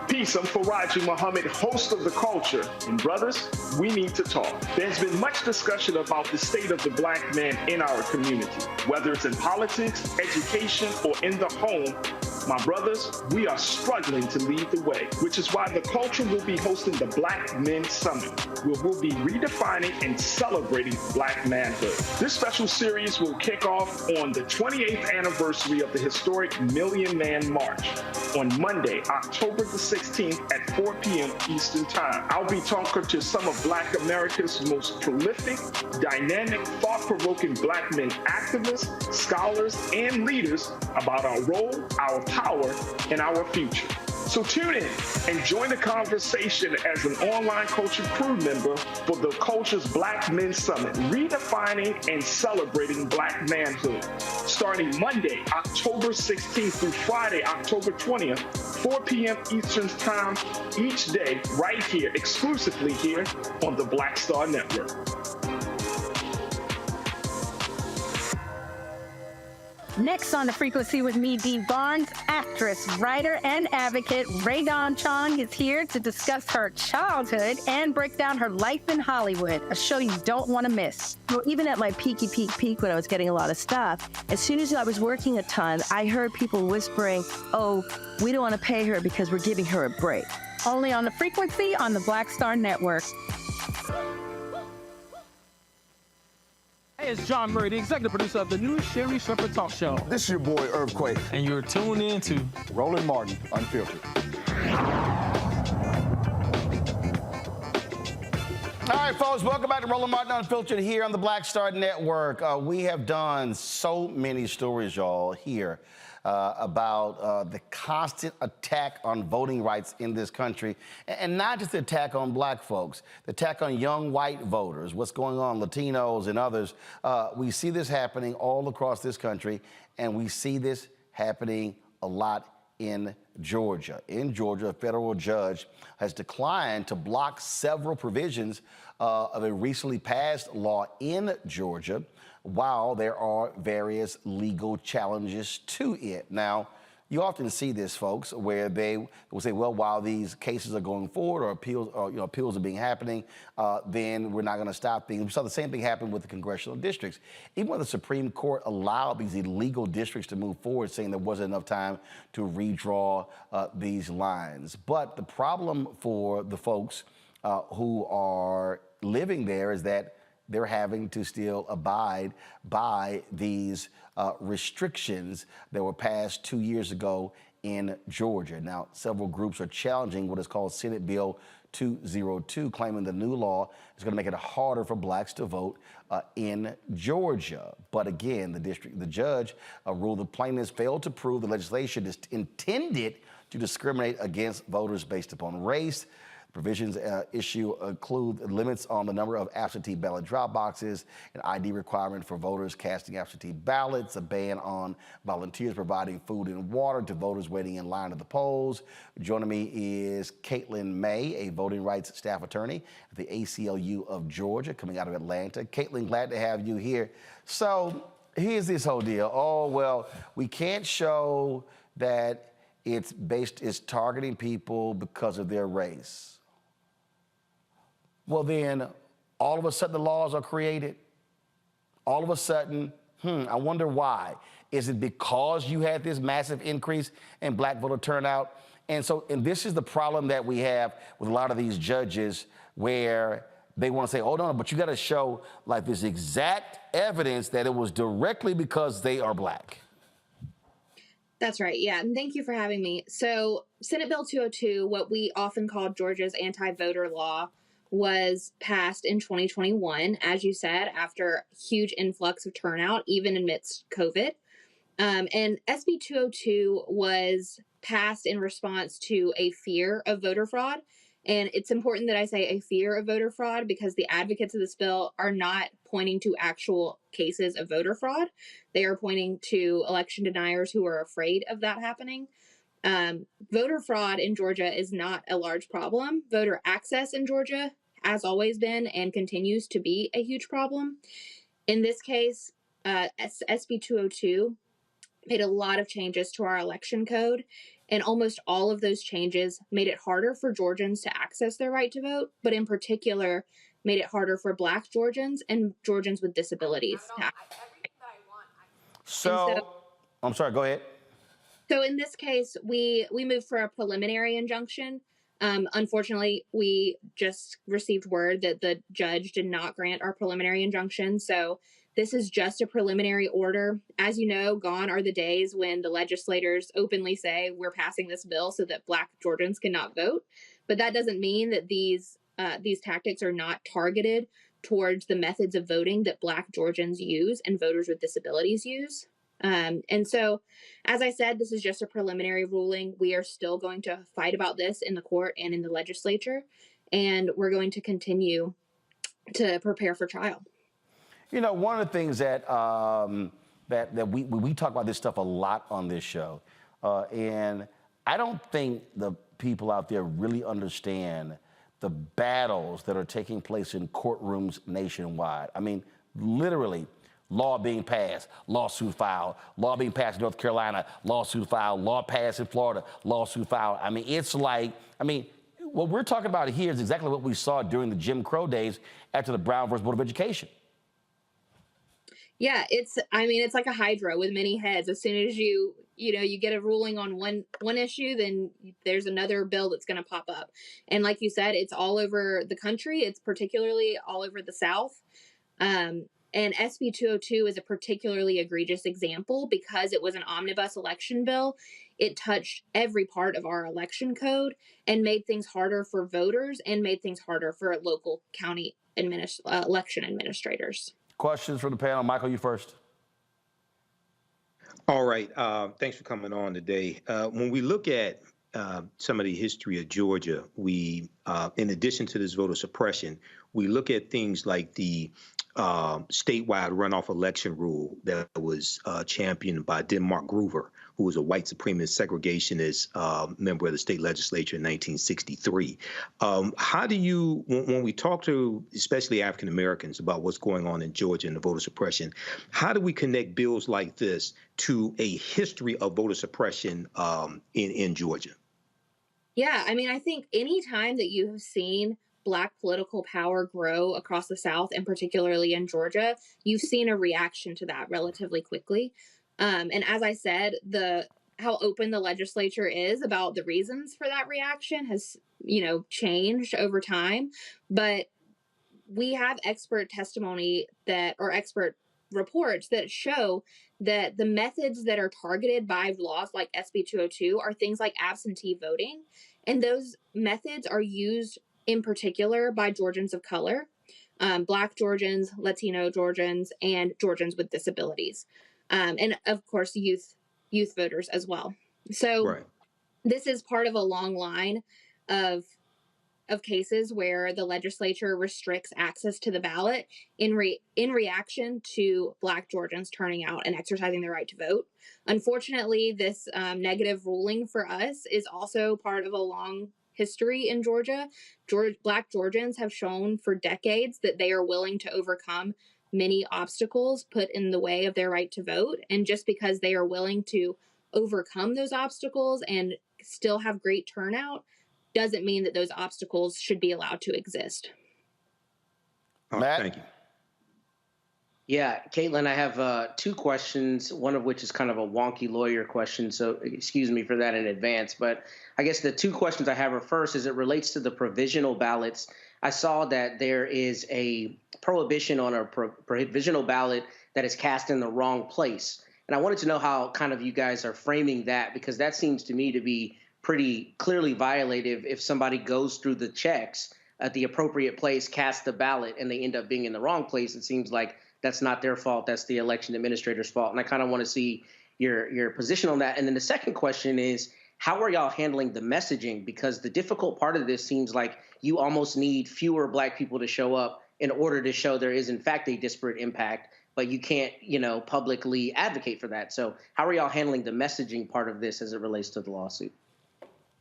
Peace, I'm Faraji Muhammad, host of The Culture. And brothers, we need to talk. There's been much discussion about the state of the black man in our community, whether it's in politics, education, or in the home. My brothers, we are struggling to lead the way, which is why The Culture will be hosting the Black Men Summit, where we'll be redefining and celebrating black manhood. This special series will kick off on the 28th anniversary of the historic Million Man March on Monday, October the 16th at 4 p.m. Eastern Time. I'll be talking to some of Black America's most prolific, dynamic, thought-provoking black men activists, scholars, and leaders about our role, our power, and our future. So tune in and join the conversation as an online culture crew member for The Culture's Black Men Summit, redefining and celebrating black manhood. Starting Monday, October 16th through Friday, October 20th, 4 p.m. Eastern Time each day, right here, exclusively here on the Black Star Network. Next on The Frequency with me, Dee Barnes, actress, writer, and advocate Ray Dawn Chong is here to discuss her childhood and break down her life in Hollywood, a show you don't want to miss. Well, even at my peak when I was getting a lot of stuff, as soon as I was working a ton, I heard people whispering, oh, we don't want to pay her because we're giving her a break. Only on The Frequency on the Black Star Network. Hey, it's John Murray, the executive producer of the new Sherry Shepherd Talk Show. This is your boy, Earthquake. And you're tuned in to Roland Martin, Unfiltered. All right, folks, welcome back to Roland Martin Unfiltered here on the Black Star Network. We have done so many stories, y'all, here about the constant attack on voting rights in this country, and not just the attack on black folks, the attack on young white voters, what's going on, Latinos and others. We see this happening all across this country, and we see this happening a lot in Georgia. In Georgia, a federal judge has declined to block several provisions of a recently passed law in Georgia, while there are various legal challenges to it. Now, you often see this, folks, where they will say, well, while these cases are going forward or appeals are being happening, then we're not going to stop things. We saw the same thing happen with the congressional districts. Even when the Supreme Court allowed these illegal districts to move forward, saying there wasn't enough time to redraw these lines. But the problem for the folks who are living there is that they're having to still abide by these restrictions that were passed 2 years ago in Georgia. Now, several groups are challenging what is called Senate Bill 202, claiming the new law is going to make it harder for blacks to vote in Georgia. But again, the judge ruled the plaintiffs failed to prove the legislation is intended to discriminate against voters based upon race. Provisions include limits on the number of absentee ballot drop boxes, an ID requirement for voters casting absentee ballots, a ban on volunteers providing food and water to voters waiting in line at the polls. Joining me is Caitlin May, a voting rights staff attorney at the ACLU of Georgia, coming out of Atlanta. Caitlin, glad to have you here. So here's this whole deal. Oh, well, we can't show that it's targeting people because of their race. Well, then all of a sudden the laws are created. All of a sudden, I wonder why. Is it because you had this massive increase in black voter turnout? And this is the problem that we have with a lot of these judges, where they want to say, oh, no, but you got to show like this exact evidence that it was directly because they are black. That's right. Yeah. And thank you for having me. So Senate Bill 202, what we often call Georgia's anti-voter law, was passed in 2021, as you said, after a huge influx of turnout, even amidst COVID. And SB 202 was passed in response to a fear of voter fraud. And it's important that I say a fear of voter fraud, because the advocates of this bill are not pointing to actual cases of voter fraud. They are pointing to election deniers who are afraid of that happening. Voter fraud in Georgia is not a large problem. Voter access in Georgia has always been and continues to be a huge problem. In this case, SB 202 made a lot of changes to our election code, and almost all of those changes made it harder for Georgians to access their right to vote, but in particular made it harder for Black Georgians and Georgians with disabilities to access. I'm sorry, go ahead. So in this case, we moved for a preliminary injunction. Unfortunately, we just received word that the judge did not grant our preliminary injunction. So this is just a preliminary order. As you know, gone are the days when the legislators openly say we're passing this bill so that Black Georgians cannot vote. But that doesn't mean that these tactics are not targeted towards the methods of voting that Black Georgians use and voters with disabilities use. And so, as I said, this is just a preliminary ruling. We are still going to fight about this in the court and in the legislature, and we're going to continue to prepare for trial. You know, one of the things that we talk about this stuff a lot on this show, and I don't think the people out there really understand the battles that are taking place in courtrooms nationwide. I mean, literally. Law being passed, lawsuit filed, law being passed in North Carolina, lawsuit filed, law passed in Florida, lawsuit filed. I mean, it's like, what we're talking about here is exactly what we saw during the Jim Crow days after the Brown versus Board of Education. Yeah, it's like a hydra with many heads. As soon as you get a ruling on one issue, then there's another bill that's going to pop up. And like you said, it's all over the country. It's particularly all over the South. And SB 202 is a particularly egregious example because it was an omnibus election bill. It touched every part of our election code and made things harder for voters and made things harder for local county election administrators. Questions from the panel. Michael, you first. All right. Thanks for coming on today. When we look at some of the history of Georgia, we, in addition to this voter suppression, we look at things like the statewide runoff election rule that was championed by Denmark Groover, who was a white supremacist segregationist member of the state legislature in 1963. How do you, when we talk to especially African Americans about what's going on in Georgia and the voter suppression, how do we connect bills like this to a history of voter suppression in Georgia? Yeah, I think any time that you have seen Black political power grow across the South, and particularly in Georgia, you've seen a reaction to that relatively quickly. And as I said, how open the legislature is about the reasons for that reaction has, changed over time. But we have expert testimony or expert reports that show that the methods that are targeted by laws like SB 202 are things like absentee voting. And those methods are used in particular by Georgians of color, Black Georgians, Latino Georgians, and Georgians with disabilities. And of course, youth voters as well. So This is part of a long line of cases where the legislature restricts access to the ballot in reaction to Black Georgians turning out and exercising their right to vote. Unfortunately, this negative ruling for us is also part of a long history in Georgia. Black Georgians have shown for decades that they are willing to overcome many obstacles put in the way of their right to vote. And just because they are willing to overcome those obstacles and still have great turnout doesn't mean that those obstacles should be allowed to exist. Matt? Thank you. Yeah, Caitlin, I have 2 questions, one of which is kind of a wonky lawyer question, so excuse me for that in advance. But I guess the 2 questions I have are, first, as it relates to the provisional ballots, I saw that there is a prohibition on a provisional ballot that is cast in the wrong place. And I wanted to know how kind of you guys are framing that, because that seems to me to be pretty clearly violative if somebody goes through the checks at the appropriate place, casts the ballot, and they end up being in the wrong place. It seems like that's not their fault. That's the election administrator's fault. And I kind of want to see your position on that. And then the second question is, how are y'all handling the messaging? Because the difficult part of this seems like you almost need fewer Black people to show up in order to show there is, in fact, a disparate impact, but you can't, publicly advocate for that. So how are y'all handling the messaging part of this as it relates to the lawsuit?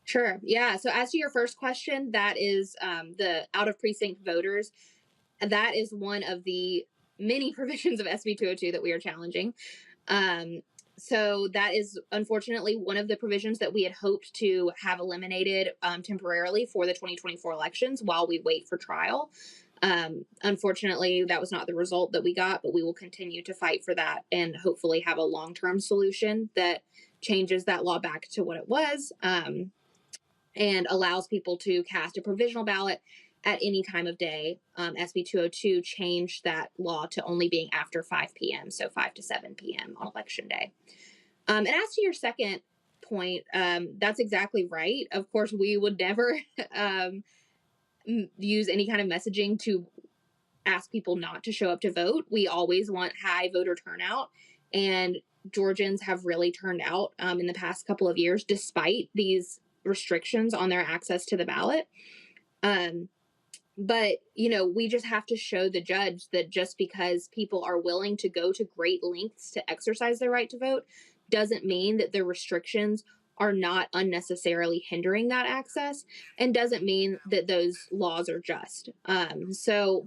Sure. Yeah. So as to your first question, that is the out-of-precinct voters. That is one of the many provisions of SB 202 that we are challenging. So that is unfortunately one of the provisions that we had hoped to have eliminated temporarily for the 2024 elections while we wait for trial. Unfortunately, that was not the result that we got, but we will continue to fight for that and hopefully have a long-term solution that changes that law back to what it was and allows people to cast a provisional ballot at any time of day. SB 202 changed that law to only being after 5 p.m., so 5 to 7 p.m. on Election Day. And as to your second point, that's exactly right. Of course, we would never use any kind of messaging to ask people not to show up to vote. We always want high voter turnout, and Georgians have really turned out in the past couple of years, despite these restrictions on their access to the ballot. But, we just have to show the judge that just because people are willing to go to great lengths to exercise their right to vote doesn't mean that the restrictions are not unnecessarily hindering that access, and doesn't mean that those laws are just. So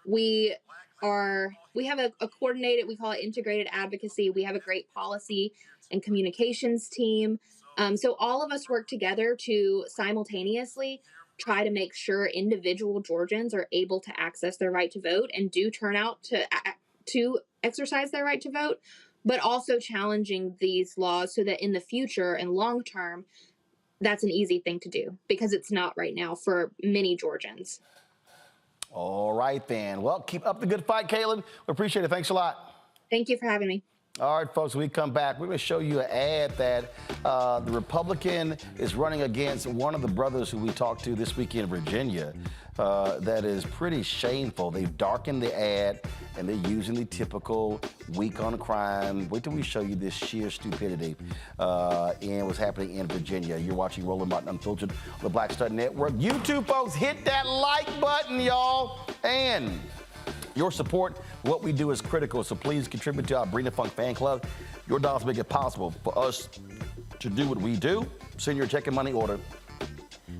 we have a coordinated, we call it integrated advocacy. We have a great policy and communications team. So all of us work together to simultaneously try to make sure individual Georgians are able to access their right to vote and do turn out to exercise their right to vote, but also challenging these laws so that in the future and long term, that's an easy thing to do, because it's not right now for many Georgians. All right, then. Well, keep up the good fight, Caitlin. We appreciate it. Thanks a lot. Thank you for having me. All right, folks, when we come back, we're going to show you an ad that the Republican is running against one of the brothers who we talked to this week in Virginia. That is pretty shameful. They've darkened the ad, and they're using the typical week on crime. Wait till we show you this sheer stupidity and what's happening in Virginia. You're watching Roland Martin Unfiltered on the Black Star Network. You too, folks, hit that like button, y'all. And your support, what we do is critical, so please contribute to our Brina Funk fan club. Your dollars make it possible for us to do what we do. Send your check and money order.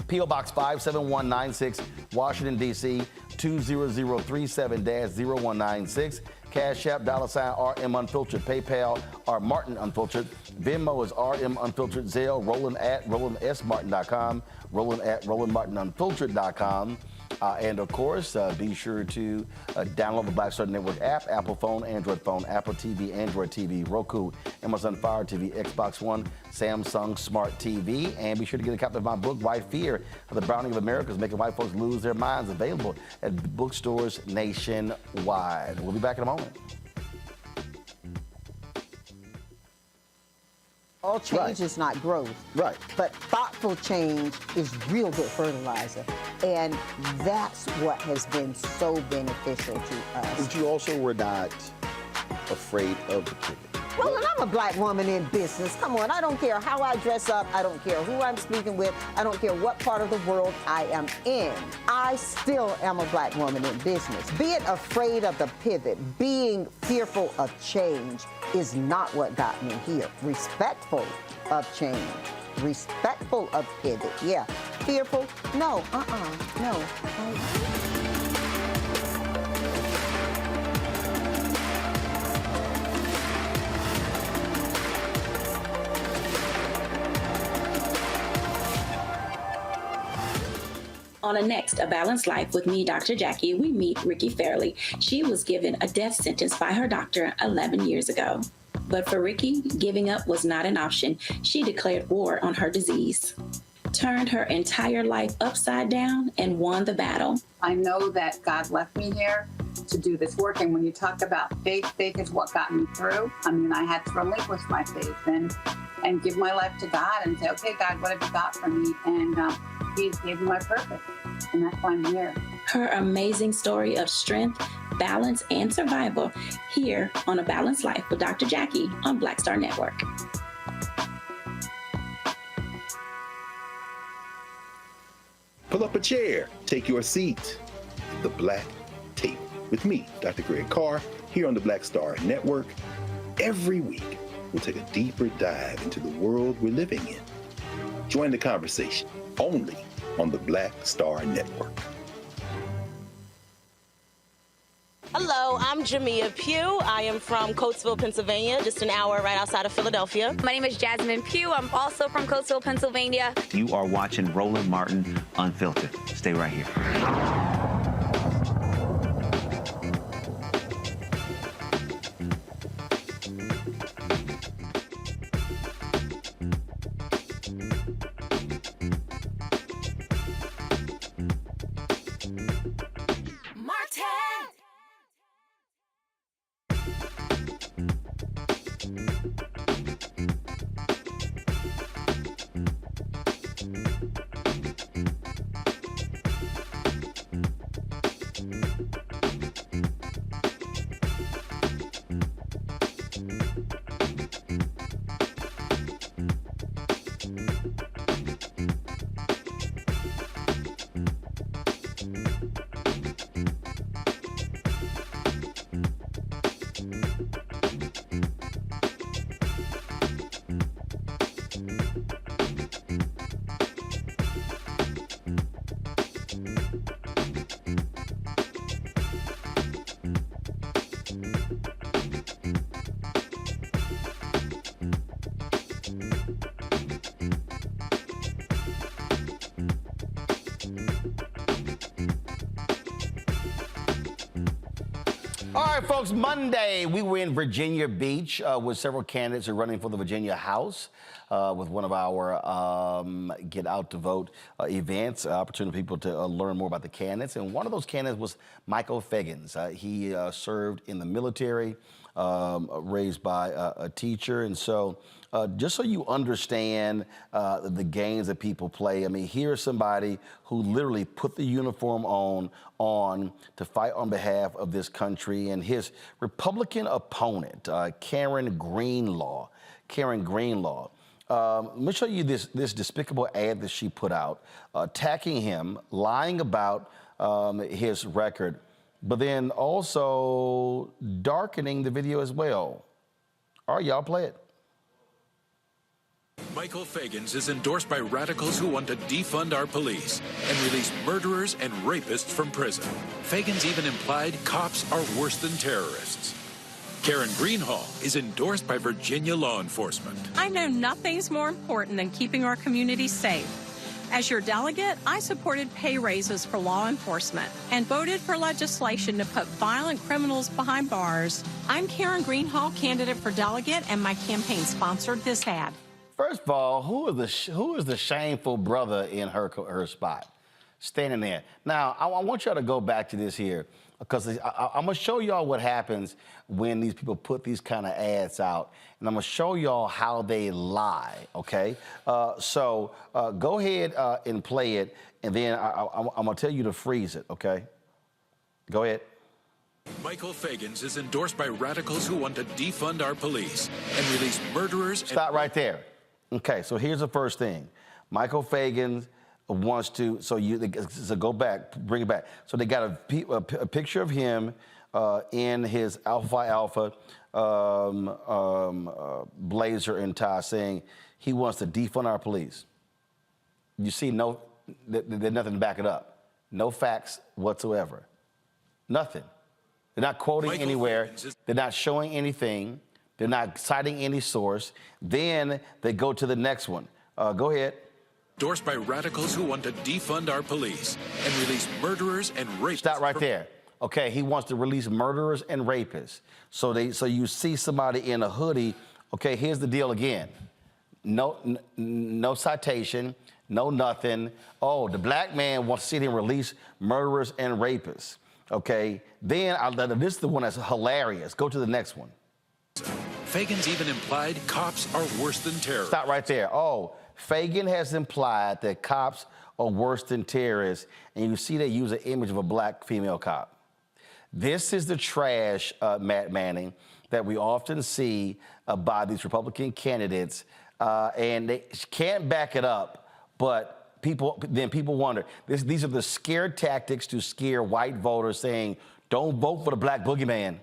P.O. Box 57196, Washington, D.C., 20037-0196. Cash App, $RM Unfiltered. PayPal, R Martin Unfiltered. Venmo is RM Unfiltered. Zelle, Roland at RolandSMartin.com. Roland at RolandMartinUnfiltered.com. And of course, be sure to download the Black Star Network app, Apple phone, Android phone, Apple TV, Android TV, Roku, Amazon Fire TV, Xbox One, Samsung Smart TV. And be sure to get a copy of my book, White Fear, The Browning of America is Making White Folks Lose Their Minds, available at bookstores nationwide. We'll be back in a moment. All change is not growth. Right. But thoughtful change is real good fertilizer. And that's what has been so beneficial to us. But you also were not afraid of the pivot. Well, and I'm a Black woman in business. Come on, I don't care how I dress up. I don't care who I'm speaking with. I don't care what part of the world I am in. I still am a Black woman in business. Being afraid of the pivot, being fearful of change is not what got me here. Respectful of change. Respectful of pivot, yeah. Fearful? No, no. On a Next, A Balanced Life with me, Dr. Jackie, we meet Ricky Fairley. She was given a death sentence by her doctor 11 years ago. But for Ricky, giving up was not an option. She declared war on her disease, turned her entire life upside down, and won the battle. I know that God left me here to do this work. And when you talk about faith, faith is what got me through. I mean, I had to relinquish my faith and give my life to God and say, okay, God, what have you got for me? And He gave me my purpose. And that's why I'm here. Her amazing story of strength, balance, and survival here on A Balanced Life with Dr. Jackie on Black Star Network. Pull up a chair, take your seat. The Black Tape with me, Dr. Greg Carr, here on the Black Star Network. Every week, we'll take a deeper dive into the world we're living in. Join the conversation only on the Black Star Network. Hello, I'm Jamia Pugh. I am from Coatesville, Pennsylvania, just an hour right outside of Philadelphia. My name is Jasmine Pugh. I'm also from Coatesville, Pennsylvania. You are watching Roland Martin Unfiltered. Stay right here. All right, folks, Monday, we were in Virginia Beach with several candidates who are running for the Virginia House with one of our Get Out to Vote events, opportunity for people to learn more about the candidates. And one of those candidates was Michael Fagans. He served in the military, raised by a teacher. And so just so you understand the games that people play, I mean, here's somebody who literally put the uniform on to fight on behalf of this country. And his Republican opponent, Karen Greenlaw. Let me show you this despicable ad that she put out, attacking him, lying about his record, but then also darkening the video as well. All right, y'all, play it. Michael Fagans is endorsed by radicals who want to defund our police and release murderers and rapists from prison. Fagans even implied cops are worse than terrorists. Karen Greenhall is endorsed by Virginia law enforcement. I know nothing's more important than keeping our community safe. As your delegate, I supported pay raises for law enforcement and voted for legislation to put violent criminals behind bars. I'm Karen Greenhall, candidate for delegate, and my campaign sponsored this ad. First of all, who is the shameful brother in her spot, standing there? Now, I want y'all to go back to this here, because I'm going to show y'all what happens when these people put these kind of ads out, and I'm going to show y'all how they lie, okay? So go ahead and play it, and then I'm going to tell you to freeze it, okay? Go ahead. Michael Fagans is endorsed by radicals who want to defund our police and release murderers. Stop right there. Okay, so here's the first thing. Michael Fagans wants to, so go back, bring it back. So they got a picture of him in his Alpha blazer and tie, saying he wants to defund our police. You see, there's nothing to back it up. No facts whatsoever. Nothing. They're not quoting anywhere. They're not showing anything. They're not citing any source. Then they go to the next one. Go ahead. Endorsed by radicals who want to defund our police and release murderers and rapists. Stop right there. Okay, he wants to release murderers and rapists. So you see somebody in a hoodie. Okay, here's the deal again. No citation, no nothing. Oh, the black man wants to see him release murderers and rapists. Okay, then this is the one that's hilarious. Go to the next one. Fagan's even implied cops are worse than terrorists. Stop right there. Oh, Fagan has implied that cops are worse than terrorists, and you see they use an image of a black female cop. This is the trash, Matt Manning, that we often see by these Republican candidates, and they can't back it up, but people wonder. These are the scare tactics to scare white voters, saying, don't vote for the black boogeyman.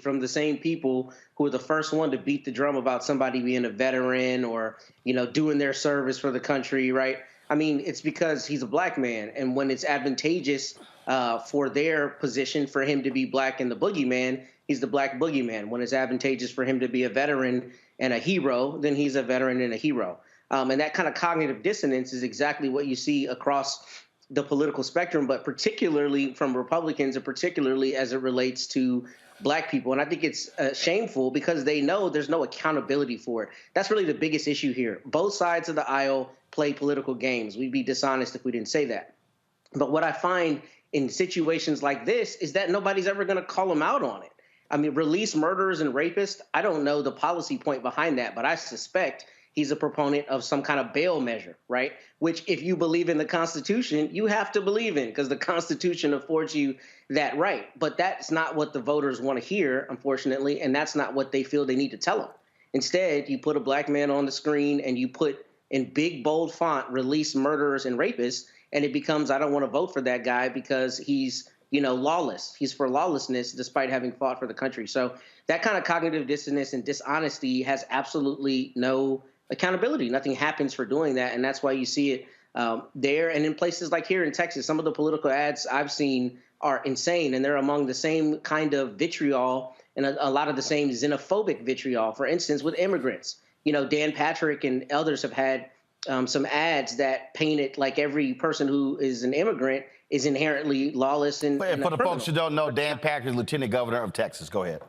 From the same people who are the first one to beat the drum about somebody being a veteran or, doing their service for the country, right? I mean, it's because he's a black man. And when it's advantageous for their position for him to be black and the boogeyman, he's the black boogeyman. When it's advantageous for him to be a veteran and a hero, then he's a veteran and a hero. And that kind of cognitive dissonance is exactly what you see across the political spectrum, but particularly from Republicans and particularly as it relates to black people. And I think it's shameful because they know there's no accountability for it. That's really the biggest issue here. Both sides of the aisle play political games. We'd be dishonest if we didn't say that. But what I find in situations like this is that nobody's ever going to call them out on it. I mean, release murderers and rapists. I don't know the policy point behind that, but I suspect he's a proponent of some kind of bail measure, right? Which, if you believe in the Constitution, you have to believe in because the Constitution affords you that right. But that's not what the voters want to hear, unfortunately, and that's not what they feel they need to tell them. Instead, you put a black man on the screen and you put in big, bold font, release murderers and rapists, and it becomes, I don't want to vote for that guy because he's, lawless. He's for lawlessness despite having fought for the country. So that kind of cognitive dissonance and dishonesty has absolutely no accountability. Nothing happens for doing that, and that's why you see it there. And in places like here in Texas, some of the political ads I've seen are insane, and they're among the same kind of vitriol and a lot of the same xenophobic vitriol. For instance, with immigrants, Dan Patrick and others have had some ads that paint it like every person who is an immigrant is inherently lawless and for the folks who don't know, Dan Patrick is Lieutenant Governor of Texas. Go ahead.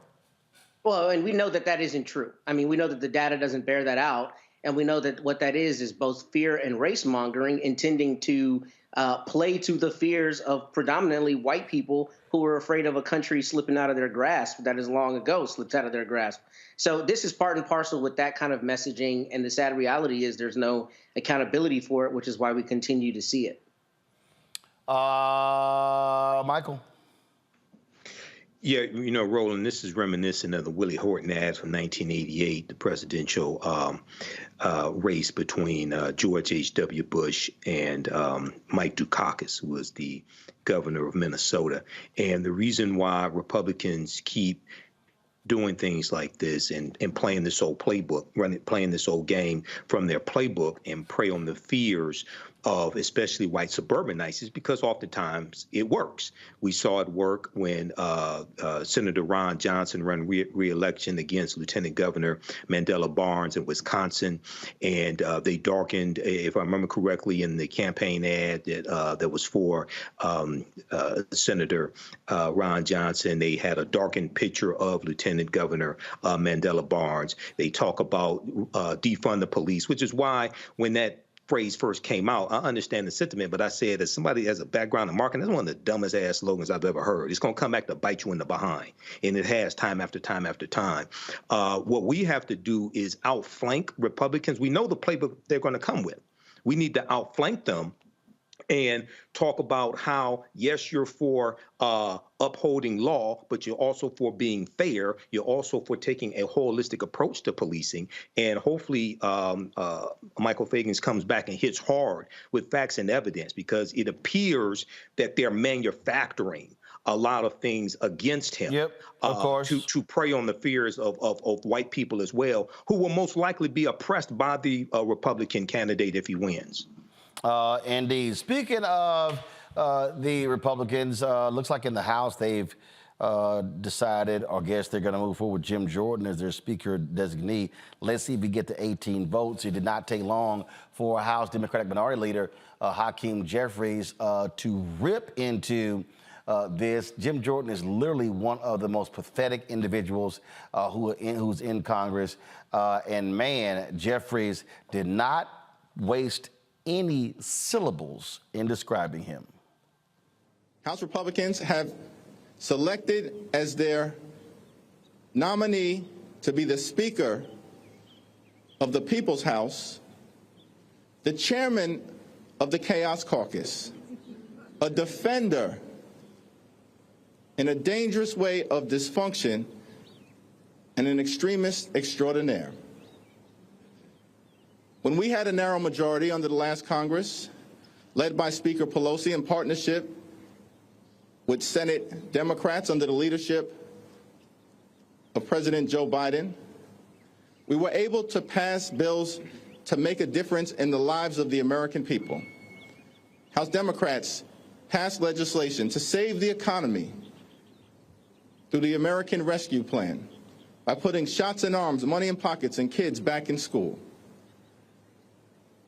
Well, and we know that that isn't true. I mean, we know that the data doesn't bear that out. And we know that what that is both fear and race mongering, intending to play to the fears of predominantly white people who are afraid of a country slipping out of their grasp that has long ago slipped out of their grasp. So this is part and parcel with that kind of messaging. And the sad reality is there's no accountability for it, which is why we continue to see it. Michael? Yeah, Roland, this is reminiscent of the Willie Horton ads from 1988, the presidential race between George H.W. Bush and Mike Dukakis, who was the governor of Minnesota. And the reason why Republicans keep doing things like this and playing this old playbook, playing this old game from their playbook and prey on the fears of especially white suburbanites is because oftentimes it works. We saw it work when Senator Ron Johnson ran re-election against Lieutenant Governor Mandela Barnes in Wisconsin, and they darkened, if I remember correctly, in the campaign ad that was for Senator Ron Johnson, they had a darkened picture of Lieutenant Governor Mandela Barnes. They talk about defund the police, which is why when that phrase first came out, I understand the sentiment, but I said, as somebody has a background in marketing, that's one of the dumbest ass slogans I've ever heard. It's going to come back to bite you in the behind, and it has time after time after time. What we have to do is outflank Republicans. We know the playbook they're going to come with. We need to outflank them and talk about how, yes, you're for upholding law, but you're also for being fair. You're also for taking a holistic approach to policing. And hopefully Michael Fagans comes back and hits hard with facts and evidence, because it appears that they're manufacturing a lot of things against him. Yep, of course. To prey on the fears of white people as well, who will most likely be oppressed by the Republican candidate if he wins. Indeed. Speaking of the Republicans, looks like in the House they've decided, or guess they're going to move forward with Jim Jordan as their speaker designee. Let's see if we get to 18 votes. It did not take long for House Democratic Minority Leader Hakeem Jeffries to rip into this. Jim Jordan is literally one of the most pathetic individuals who's in Congress. And man, Jeffries did not waste any syllables in describing him. House Republicans have selected as their nominee to be the Speaker of the People's House the chairman of the Chaos Caucus, a defender in a dangerous way of dysfunction, and an extremist extraordinaire. When we had a narrow majority under the last Congress, led by Speaker Pelosi in partnership with Senate Democrats under the leadership of President Joe Biden, we were able to pass bills to make a difference in the lives of the American people. House Democrats passed legislation to save the economy through the American Rescue Plan by putting shots in arms, money in pockets, and kids back in school,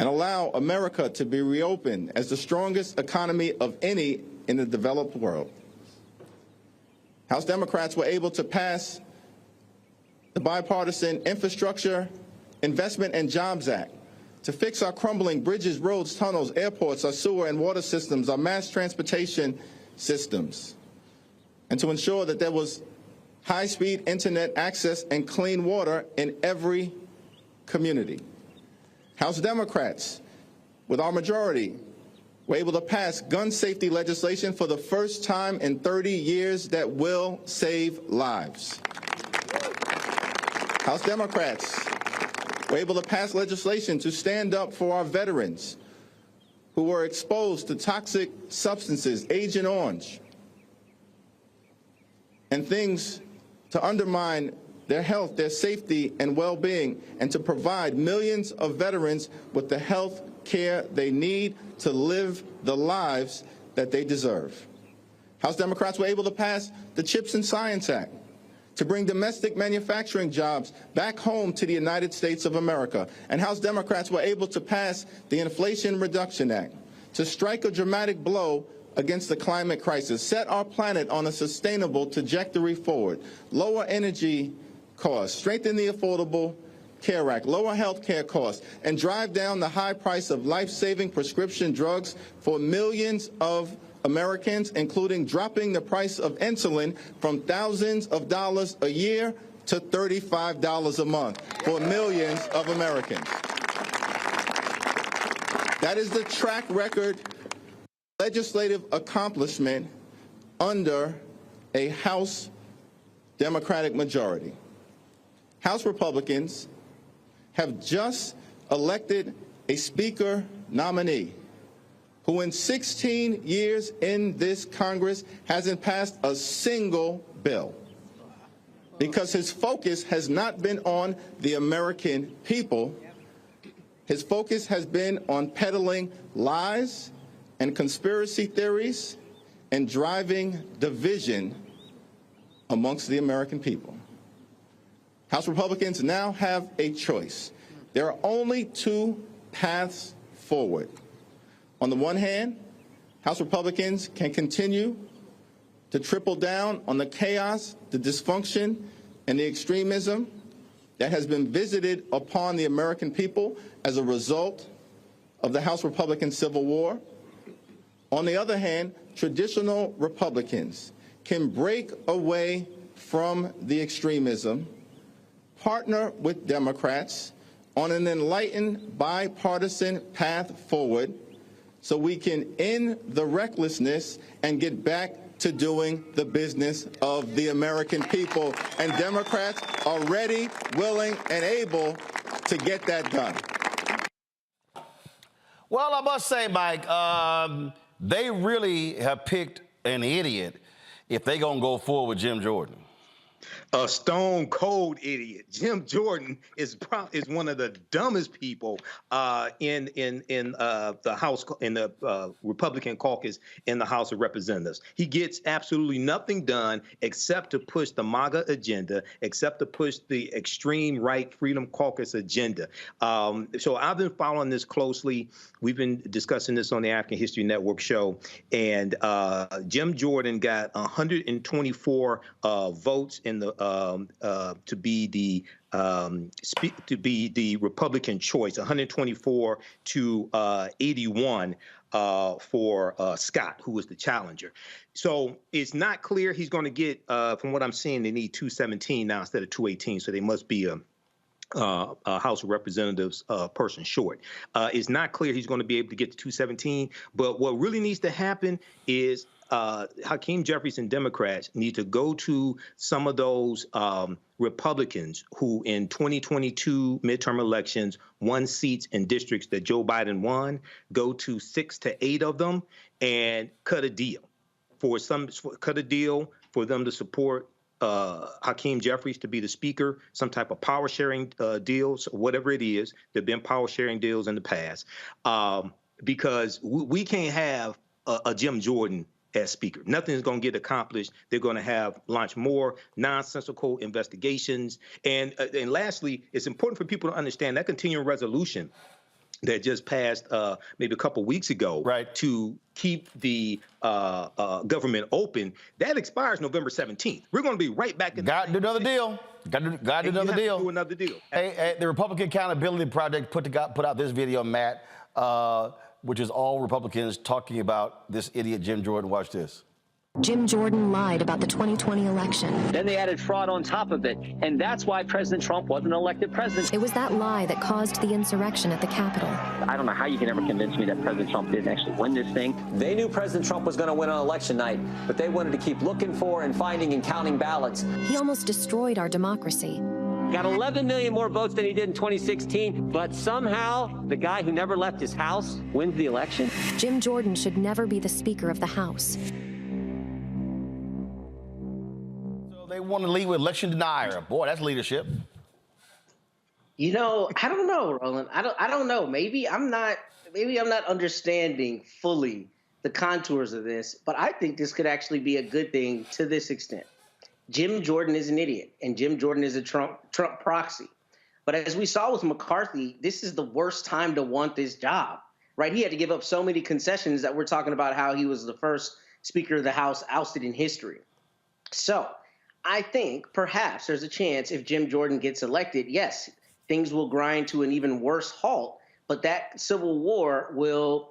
and allow America to be reopened as the strongest economy of any in the developed world. House Democrats were able to pass the Bipartisan Infrastructure Investment and Jobs Act to fix our crumbling bridges, roads, tunnels, airports, our sewer and water systems, our mass transportation systems, and to ensure that there was high-speed internet access and clean water in every community. House Democrats, with our majority, were able to pass gun safety legislation for the first time in 30 years that will save lives. House Democrats were able to pass legislation to stand up for our veterans who were exposed to toxic substances, Agent Orange, and things to undermine their health, their safety, and well-being, and to provide millions of veterans with the health care they need to live the lives that they deserve. House Democrats were able to pass the CHIPS and Science Act to bring domestic manufacturing jobs back home to the United States of America. And House Democrats were able to pass the Inflation Reduction Act to strike a dramatic blow against the climate crisis, set our planet on a sustainable trajectory forward, lower energy costs, strengthen the Affordable Care Act, lower health care costs, and drive down the high price of life-saving prescription drugs for millions of Americans, including dropping the price of insulin from thousands of dollars a year to $35 a month for millions of Americans. That is the track record legislative accomplishment under a House Democratic majority. House Republicans have just elected a Speaker nominee who in 16 years in this Congress hasn't passed a single bill because his focus has not been on the American people. His focus has been on peddling lies and conspiracy theories and driving division amongst the American people. House Republicans now have a choice. There are only two paths forward. On the one hand, House Republicans can continue to triple down on the chaos, the dysfunction, and the extremism that has been visited upon the American people as a result of the House Republican Civil War. On the other hand, traditional Republicans can break away from the extremism, partner with Democrats on an enlightened bipartisan path forward so we can end the recklessness and get back to doing the business of the American people. And Democrats are ready, willing, and able to get that done. Well, I must say, Mike, they really have picked an idiot if they're going to go forward with Jim Jordan. A stone cold idiot. Jim Jordan is one of the dumbest people in the House, in the Republican caucus in the House of Representatives. He gets absolutely nothing done except to push the MAGA agenda, except to push the extreme right Freedom Caucus agenda. So I've been following this closely. We've been discussing this on the African History Network show, and Jim Jordan got 124 votes in the to be the Republican choice, 124 to 81 for Scott, who was the challenger. So it's not clear he's going to get. From what I'm seeing, they need 217 now instead of 218. So they must be a House of Representatives person short. It's not clear he's going to be able to get to 217. But what really needs to happen is Hakeem Jeffries and Democrats need to go to some of those Republicans who in 2022 midterm elections won seats in districts that Joe Biden won, go to 6 to 8 of them and cut a deal for them to support Hakeem Jeffries to be the speaker, some type of power sharing deals, whatever it is. There have been power sharing deals in the past, because we can't have a Jim Jordan as speaker. Nothing's going to get accomplished. They're going to launch more nonsensical investigations. And lastly, it's important for people to understand that continuing resolution that just passed maybe a couple weeks ago, right, to keep the government open, that expires November 17th. We're going to be right back in. Got to do another deal. Got to do another deal. Do another deal. Hey, the Republican Accountability Project put out this video, Matt, which is all Republicans talking about this idiot Jim Jordan. Watch this. Jim Jordan lied about the 2020 election. Then they added fraud on top of it, and that's why President Trump wasn't elected president. It was that lie that caused the insurrection at the Capitol. I don't know how you can ever convince me that President Trump didn't actually win this thing. They knew President Trump was going to win on election night, but they wanted to keep looking for and finding and counting ballots. He almost destroyed our democracy. Got 11 million more votes than he did in 2016, but somehow the guy who never left his house wins the election. Jim Jordan should never be the Speaker of the House. So they want to lead with election denier. Boy, that's leadership. You know, I don't know, Roland. I don't know. Maybe I'm not understanding fully the contours of this, but I think this could actually be a good thing to this extent. Jim Jordan is an idiot, and Jim Jordan is a Trump proxy. But as we saw with McCarthy, this is the worst time to want this job, right? He had to give up so many concessions that we're talking about how he was the first Speaker of the House ousted in history. So I think perhaps there's a chance if Jim Jordan gets elected, yes, things will grind to an even worse halt, but that civil war will,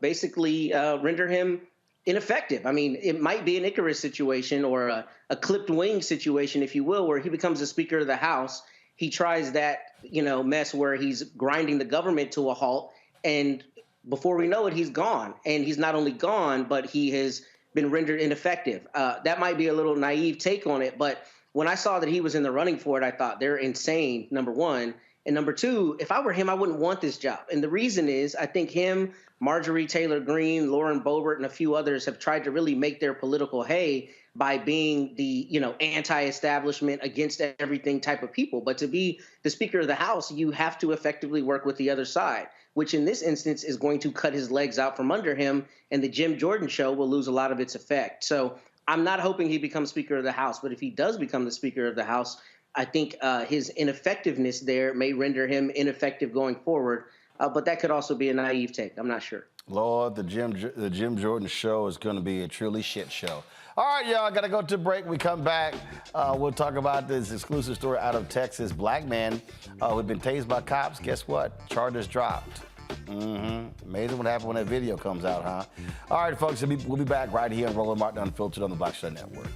basically render him ineffective. I mean, it might be an Icarus situation or a clipped wing situation, if you will, where he becomes a Speaker of the House. He tries that, mess where he's grinding the government to a halt. And before we know it, he's gone. And he's not only gone, but he has been rendered ineffective. That might be a little naive take on it. But when I saw that he was in the running for it, I thought they're insane, number one. And number two, if I were him, I wouldn't want this job. And the reason is I think him, Marjorie Taylor Greene, Lauren Boebert, and a few others have tried to really make their political hay by being the, anti-establishment, against everything type of people. But to be the Speaker of the House, you have to effectively work with the other side, which in this instance is going to cut his legs out from under him, and the Jim Jordan show will lose a lot of its effect. So I'm not hoping he becomes Speaker of the House, but if he does become the Speaker of the House, I think his ineffectiveness there may render him ineffective going forward. But that could also be a naive take. I'm not sure. Lord, the Jim Jordan show is going to be a truly shit show. All right, y'all, got to go to break. We come back. We'll talk about this exclusive story out of Texas. Black man who'd been tased by cops. Guess what? Charges dropped. Amazing what happened when that video comes out, huh? All right, folks, we'll be back right here on Roland Martin Unfiltered on the Black Star Network.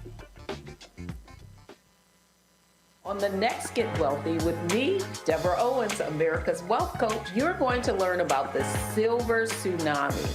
On the next Get Wealthy with me, Deborah Owens, America's Wealth Coach, you're going to learn about the silver tsunami,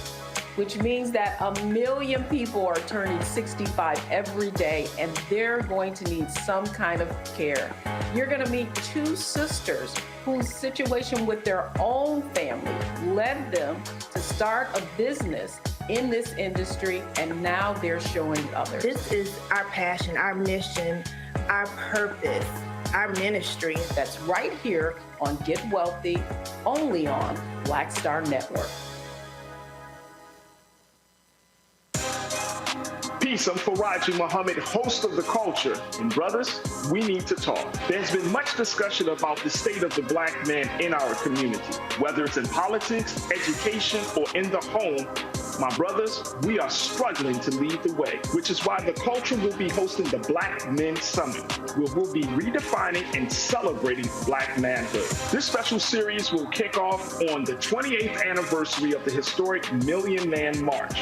which means that 1 million people are turning 65 every day, and they're going to need some kind of care. You're going to meet two sisters whose situation with their own family led them to start a business in this industry, and now they're showing others. This is our passion, our mission. our purpose, our ministry. That's right here on Get Wealthy, only on Black Star Network. Peace, I'm Faraji Muhammad, host of The Culture. And brothers, we need to talk. There's been much discussion about the state of the black man in our community, whether it's in politics, education, or in the home. My brothers, we are struggling to lead the way, which is why The Culture will be hosting the Black Men Summit, where we'll be redefining and celebrating black manhood. This special series will kick off on the 28th anniversary of the historic Million Man March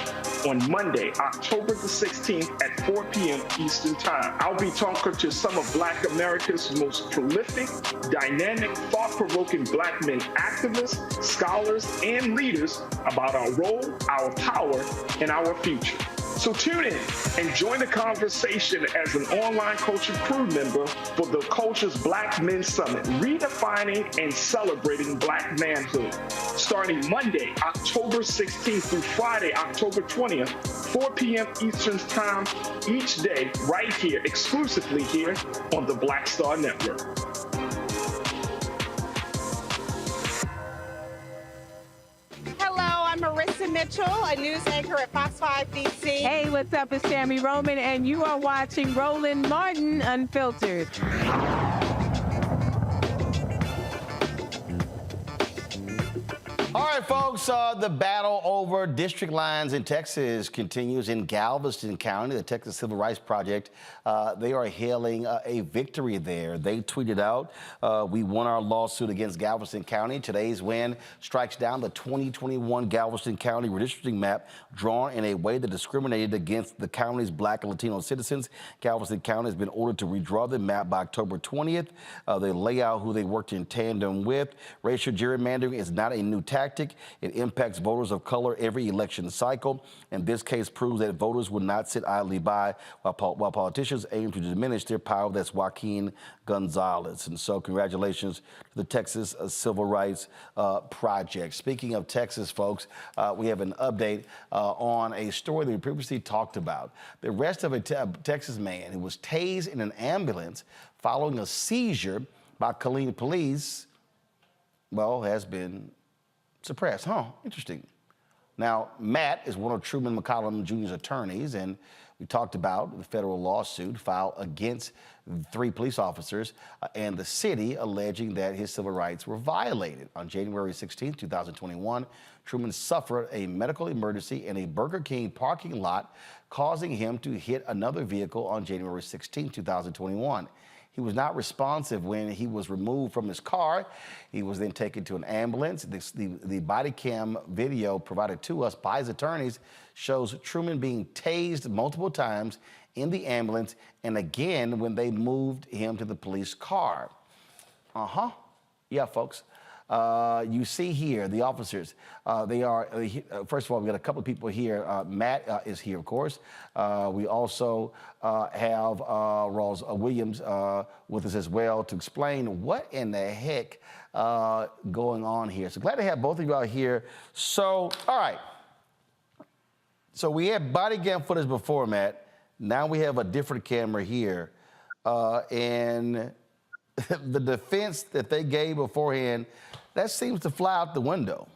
on Monday, October the 16th at 4 p.m. Eastern Time. I'll be talking to some of Black America's most prolific, dynamic, thought-provoking black men activists, scholars, and leaders about our role, our power, and our future. So tune in and join the conversation as an online culture crew member for The Culture's Black Men Summit, redefining and celebrating black manhood. Starting Monday, October 16th through Friday, October 20th, 4 p.m. Eastern Time each day, right here, exclusively here on the Black Star Network. I'm Marissa Mitchell, a news anchor at Fox 5 DC. Hey, what's up? It's Tammy Roman, and you are watching Roland Martin Unfiltered. All right, folks, the battle over district lines in Texas continues in Galveston County. The Texas Civil Rights Project, they are hailing a victory there. They tweeted out, we won our lawsuit against Galveston County. Today's win strikes down the 2021 Galveston County redistricting map drawn in a way that discriminated against the county's black and Latino citizens. Galveston County has been ordered to redraw the map by October 20th. They lay out who they worked in tandem with. Racial gerrymandering is not a new tactic. It impacts voters of color every election cycle, and this case proves that voters will not sit idly by while politicians aim to diminish their power. That's Joaquin Gonzalez. And so congratulations to the Texas Civil Rights Project. Speaking of Texas, folks, we have an update on a story that we previously talked about. The arrest of a Texas man who was tased in an ambulance following a seizure by Killeen police, well, has been suppressed. Interesting. Now, Matt is one of Truman McCollum Jr.'s attorneys, and we talked about the federal lawsuit filed against 3 police officers and the city, alleging that his civil rights were violated. On January 16, 2021, Truman suffered a medical emergency in a Burger King parking lot, causing him to hit another vehicle on January 16, 2021. He was not responsive when he was removed from his car. He was then taken to an ambulance. The body cam video provided to us by his attorneys shows Truman being tased multiple times in the ambulance and again when they moved him to the police car. Yeah, folks. You see here, the officers, they are, first of all, we got a couple of people here. Matt is here, of course. We also have Rawls Williams with us as well to explain what in the heck going on here. So glad to have both of you out here. So, all right. So we had body cam footage before, Matt. Now we have a different camera here. And the defense that they gave beforehand, that seems to fly out the window.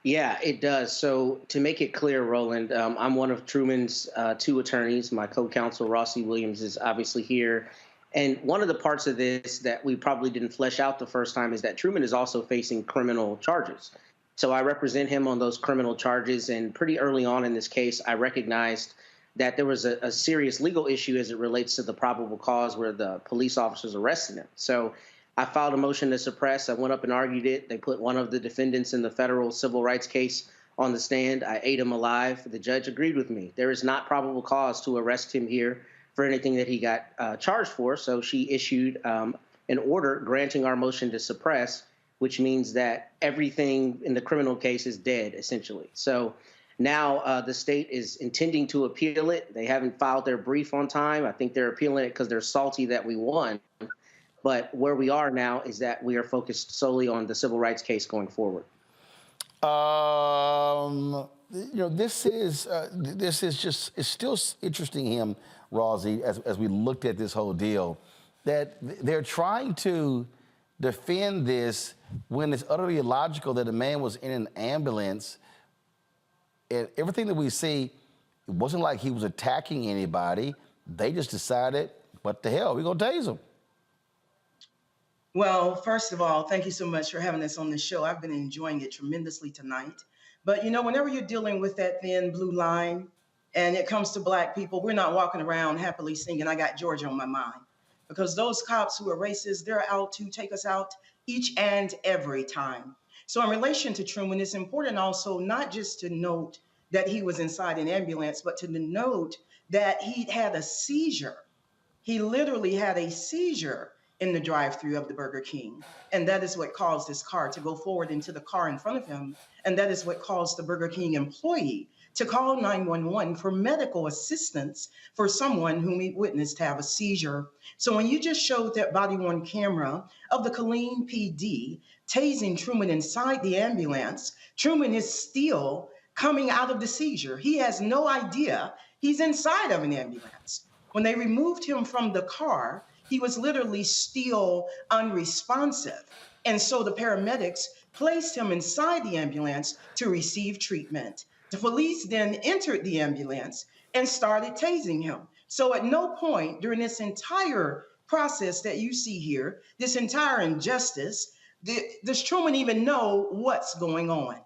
Yeah, it does. So to make it clear, Roland, I'm one of Truman's 2 attorneys. My co-counsel, Rossi Williams, is obviously here. And one of the parts of this that we probably didn't flesh out the first time is that Truman is also facing criminal charges. So I represent him on those criminal charges. And pretty early on in this case, I recognized that there was a serious legal issue as it relates to the probable cause where the police officers arrested him. So I filed a motion to suppress. I went up and argued it. They put one of the defendants in the federal civil rights case on the stand. I ate him alive. The judge agreed with me. There is not probable cause to arrest him here for anything that he got charged for. So she issued an order granting our motion to suppress, which means that everything in the criminal case is dead, essentially. So now the state is intending to appeal it. They haven't filed their brief on time. I think they're appealing it because they're salty that we won. But where we are now is that we are focused solely on the civil rights case going forward. This is just, it's still interesting him, Rosie, as we looked at this whole deal, that they're trying to defend this when it's utterly illogical that a man was in an ambulance. And everything that we see, it wasn't like he was attacking anybody. They just decided, what the hell, we're gonna tase him. Well, first of all, thank you so much for having us on the show. I've been enjoying it tremendously tonight. But whenever you're dealing with that thin blue line and it comes to Black people, we're not walking around happily singing, I got Georgia on my mind. Because those cops who are racist, they're out to take us out each and every time. So in relation to Truman, it's important also not just to note that he was inside an ambulance, but to note that he had a seizure. He literally had a seizure in the drive-thru of the Burger King. And that is what caused this car to go forward into the car in front of him. And that is what caused the Burger King employee to call 911 for medical assistance for someone whom he witnessed have a seizure. So when you just showed that body-worn camera of the Killeen PD tasing Truman inside the ambulance, Truman is still coming out of the seizure. He has no idea he's inside of an ambulance. When they removed him from the car, he was literally still unresponsive. And so the paramedics placed him inside the ambulance to receive treatment. The police then entered the ambulance and started tasing him. So at no point during this entire process that you see here, this entire injustice, does Truman even know what's going on?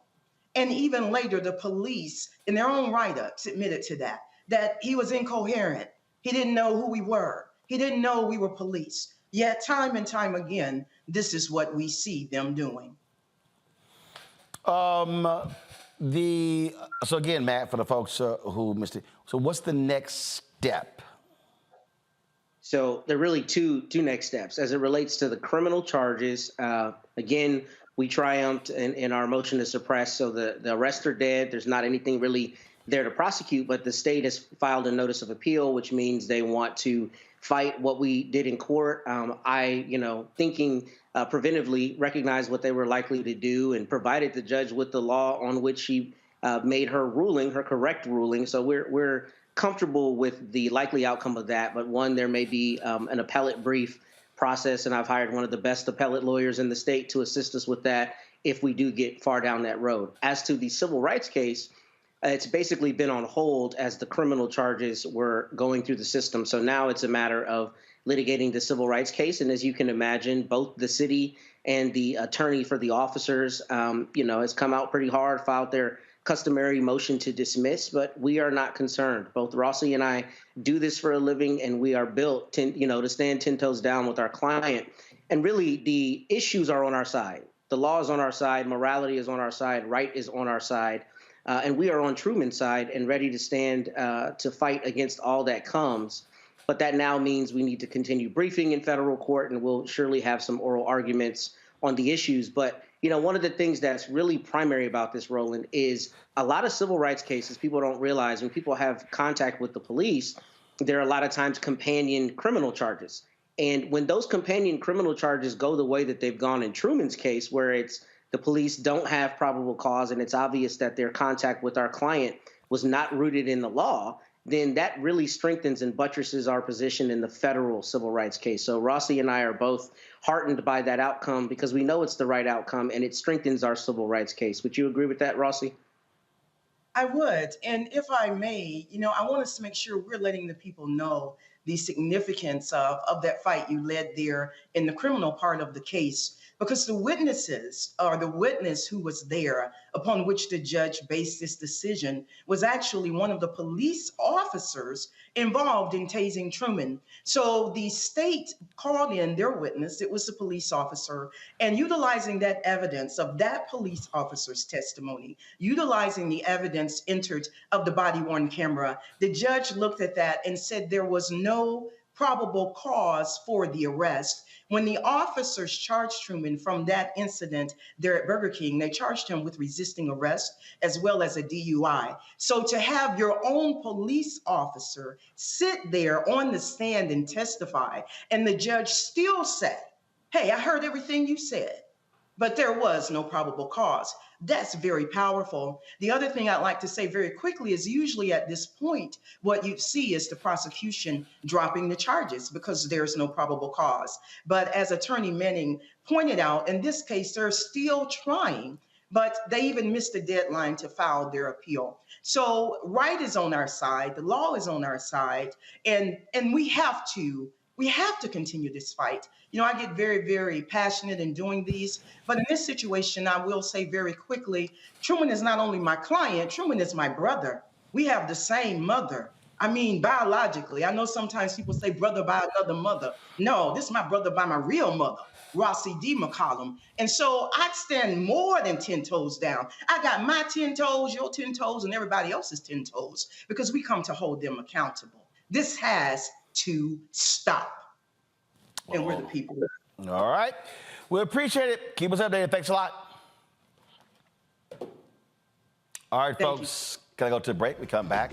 And even later, the police, in their own write-ups, admitted to that he was incoherent. He didn't know who we were. He didn't know we were police. Yet time and time again, this is what we see them doing. So again, Matt, for the folks who missed it, so what's the next step? So there are really two next steps. As it relates to the criminal charges, again, we triumphed in our motion to suppress, so the arrests are dead. There's not anything really there to prosecute, but the state has filed a notice of appeal, which means they want to fight what we did in court. Thinking preventively, recognized what they were likely to do and provided the judge with the law on which she made her ruling, her correct ruling. So we're comfortable with the likely outcome of that. But one, there may be an appellate brief process, and I've hired one of the best appellate lawyers in the state to assist us with that if we do get far down that road. As to the civil rights case, it's basically been on hold as the criminal charges were going through the system. So now it's a matter of litigating the civil rights case. And as you can imagine, both the city and the attorney for the officers, has come out pretty hard, filed their customary motion to dismiss, but we are not concerned. Both Rossi and I do this for a living, and we are built to stand 10 toes down with our client. And really, the issues are on our side. The law is on our side. Morality is on our side. Right is on our side. And we are on Truman's side and ready to stand to fight against all that comes. But that now means we need to continue briefing in federal court, and we'll surely have some oral arguments on the issues. But, one of the things that's really primary about this, Roland, is a lot of civil rights cases people don't realize when people have contact with the police, there are a lot of times companion criminal charges. And when those companion criminal charges go the way that they've gone in Truman's case, where it's the police don't have probable cause and it's obvious that their contact with our client was not rooted in the law, then that really strengthens and buttresses our position in the federal civil rights case. So Rossi and I are both heartened by that outcome because we know it's the right outcome and it strengthens our civil rights case. Would you agree with that, Rossi? I would. And if I may, I want us to make sure we're letting the people know the significance of that fight you led there in the criminal part of the case, because the witnesses, or the witness who was there upon which the judge based this decision, was actually one of the police officers involved in tasing Truman. So the state called in their witness, it was the police officer, and utilizing that evidence of that police officer's testimony, utilizing the evidence entered of the body-worn camera, the judge looked at that and said there was no probable cause for the arrest. When the officers charged Truman from that incident there at Burger King, they charged him with resisting arrest as well as a DUI. So to have your own police officer sit there on the stand and testify, and the judge still say, hey, I heard everything you said, but there was no probable cause. That's very powerful. The other thing I'd like to say very quickly is usually at this point, what you see is the prosecution dropping the charges because there's no probable cause. But as Attorney Manning pointed out, in this case, they're still trying, but they even missed the deadline to file their appeal. So right is on our side, the law is on our side, and we have to continue this fight. You know, I get very, very passionate in doing these, but in this situation, I will say very quickly, Truman is not only my client, Truman is my brother. We have the same mother. I mean, biologically. I know sometimes people say brother by another mother. No, this is my brother by my real mother, Rossie D. McCollum. And so I stand more than 10 toes down. I got my 10 toes, your 10 toes, and everybody else's 10 toes, because we come to hold them accountable. This has to stop. And we're the people. All right. We appreciate it. Keep us updated. Thanks a lot. All right, folks. Gotta go to a break. We come back.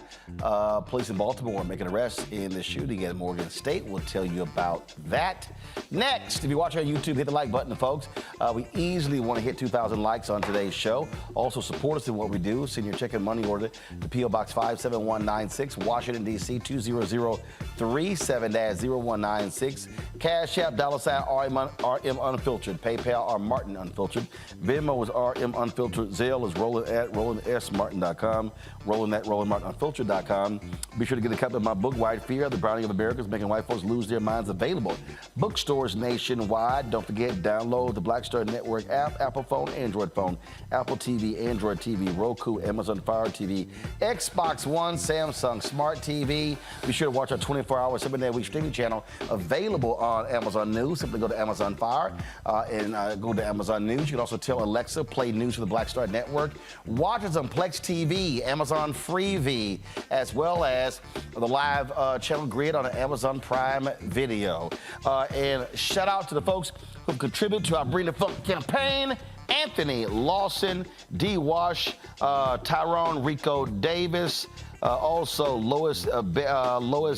Police in Baltimore making arrests in the shooting at Morgan State. We'll tell you about that next. If you're watching on YouTube, hit the like button, folks. We easily want to hit 2,000 likes on today's show. Also, support us in what we do. Send your check and money order to P.O. Box 57196, Washington, D.C. 20037-0196. Cash App, $RM Unfiltered. PayPal, R Martin Unfiltered. Venmo is RM Unfiltered. Zelle is Roland at RolandSMartin.com. Roland at RolandMartinUnfiltered.com. Be sure to get a copy of my book, White Fear, The Browning of America is Making White Folks Lose Their Minds, available. Bookstores nationwide. Don't forget, download the Black Star Network app, Apple phone, Android phone, Apple TV, Android TV, Roku, Amazon Fire TV, Xbox One, Samsung Smart TV. Be sure to watch our 24-hour, 7-day-a-week streaming channel, available on Amazon News. Simply go to Amazon Fire and go to Amazon News. You can also tell Alexa, play news for the Black Star Network. Watch us on Plex TV, Amazon Freevee, as well as the live channel grid on Amazon Prime Video. And shout out to the folks who contribute to our Bring the Funk campaign: Anthony Lawson, D. Wash, Tyrone Rico Davis, also Lois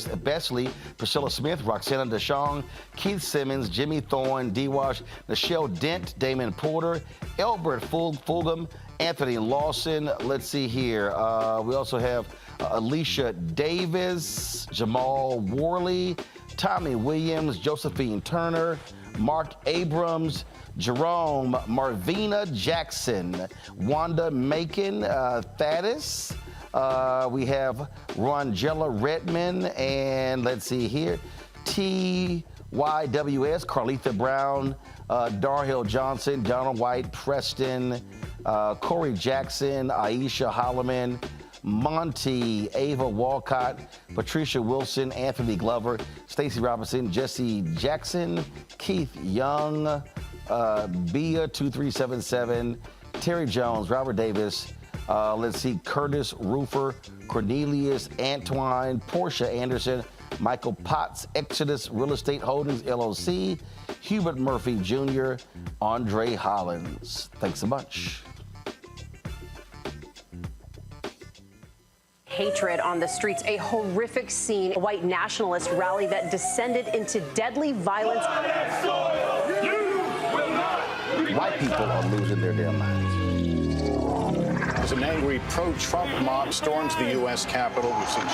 Besley, Priscilla Smith, Roxana DeShong, Keith Simmons, Jimmy Thorne, D. Wash, Nichelle Dent, Damon Porter, Elbert Fulgham, Anthony Lawson. Let's see here. We also have Alicia Davis, Jamal Worley, Tommy Williams, Josephine Turner, Mark Abrams, Jerome, Marvina Jackson, Wanda Macon, Thaddeus. We have Rangela Redmond, and let's see here, TYWS, Carletha Brown, Darhill Johnson, Donald White, Preston, Corey Jackson, Aisha Holloman, Monty, Ava Walcott, Patricia Wilson, Anthony Glover, Stacy Robinson, Jesse Jackson, Keith Young, Bia 2377, Terry Jones, Robert Davis, let's see, Curtis Roofer, Cornelius Antoine, Portia Anderson, Michael Potts, Exodus Real Estate Holdings, LLC, Hubert Murphy Jr., Andre Hollins. Thanks a bunch. Hatred on the streets, a horrific scene, a white nationalist rally that descended into deadly violence. White people are losing their damn minds. As an angry pro-Trump mob storms the U.S. Capitol, we've seen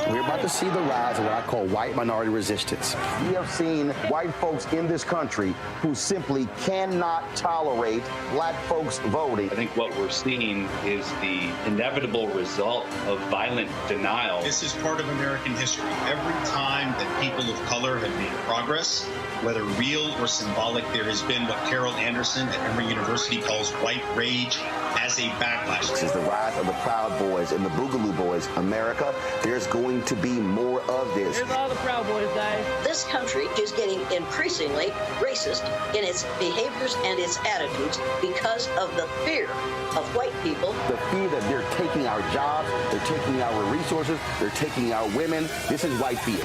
We're about to see the rise of what I call white minority resistance. We have seen white folks in this country who simply cannot tolerate black folks voting. I think what we're seeing is the inevitable result of violent denial. This is part of American history. Every time that people of color have made progress, whether real or symbolic, there has been what Carol Anderson at Emory University calls white rage as a backlash. This is the rise of the Proud Boys and the Boogaloo Boys. America, there's going to be more of this. Here's all the Proud Boys, guys. This country is getting increasingly racist in its behaviors and its attitudes because of the fear of white people. The fear that they're taking our jobs, they're taking our resources, they're taking our women. This is white fear.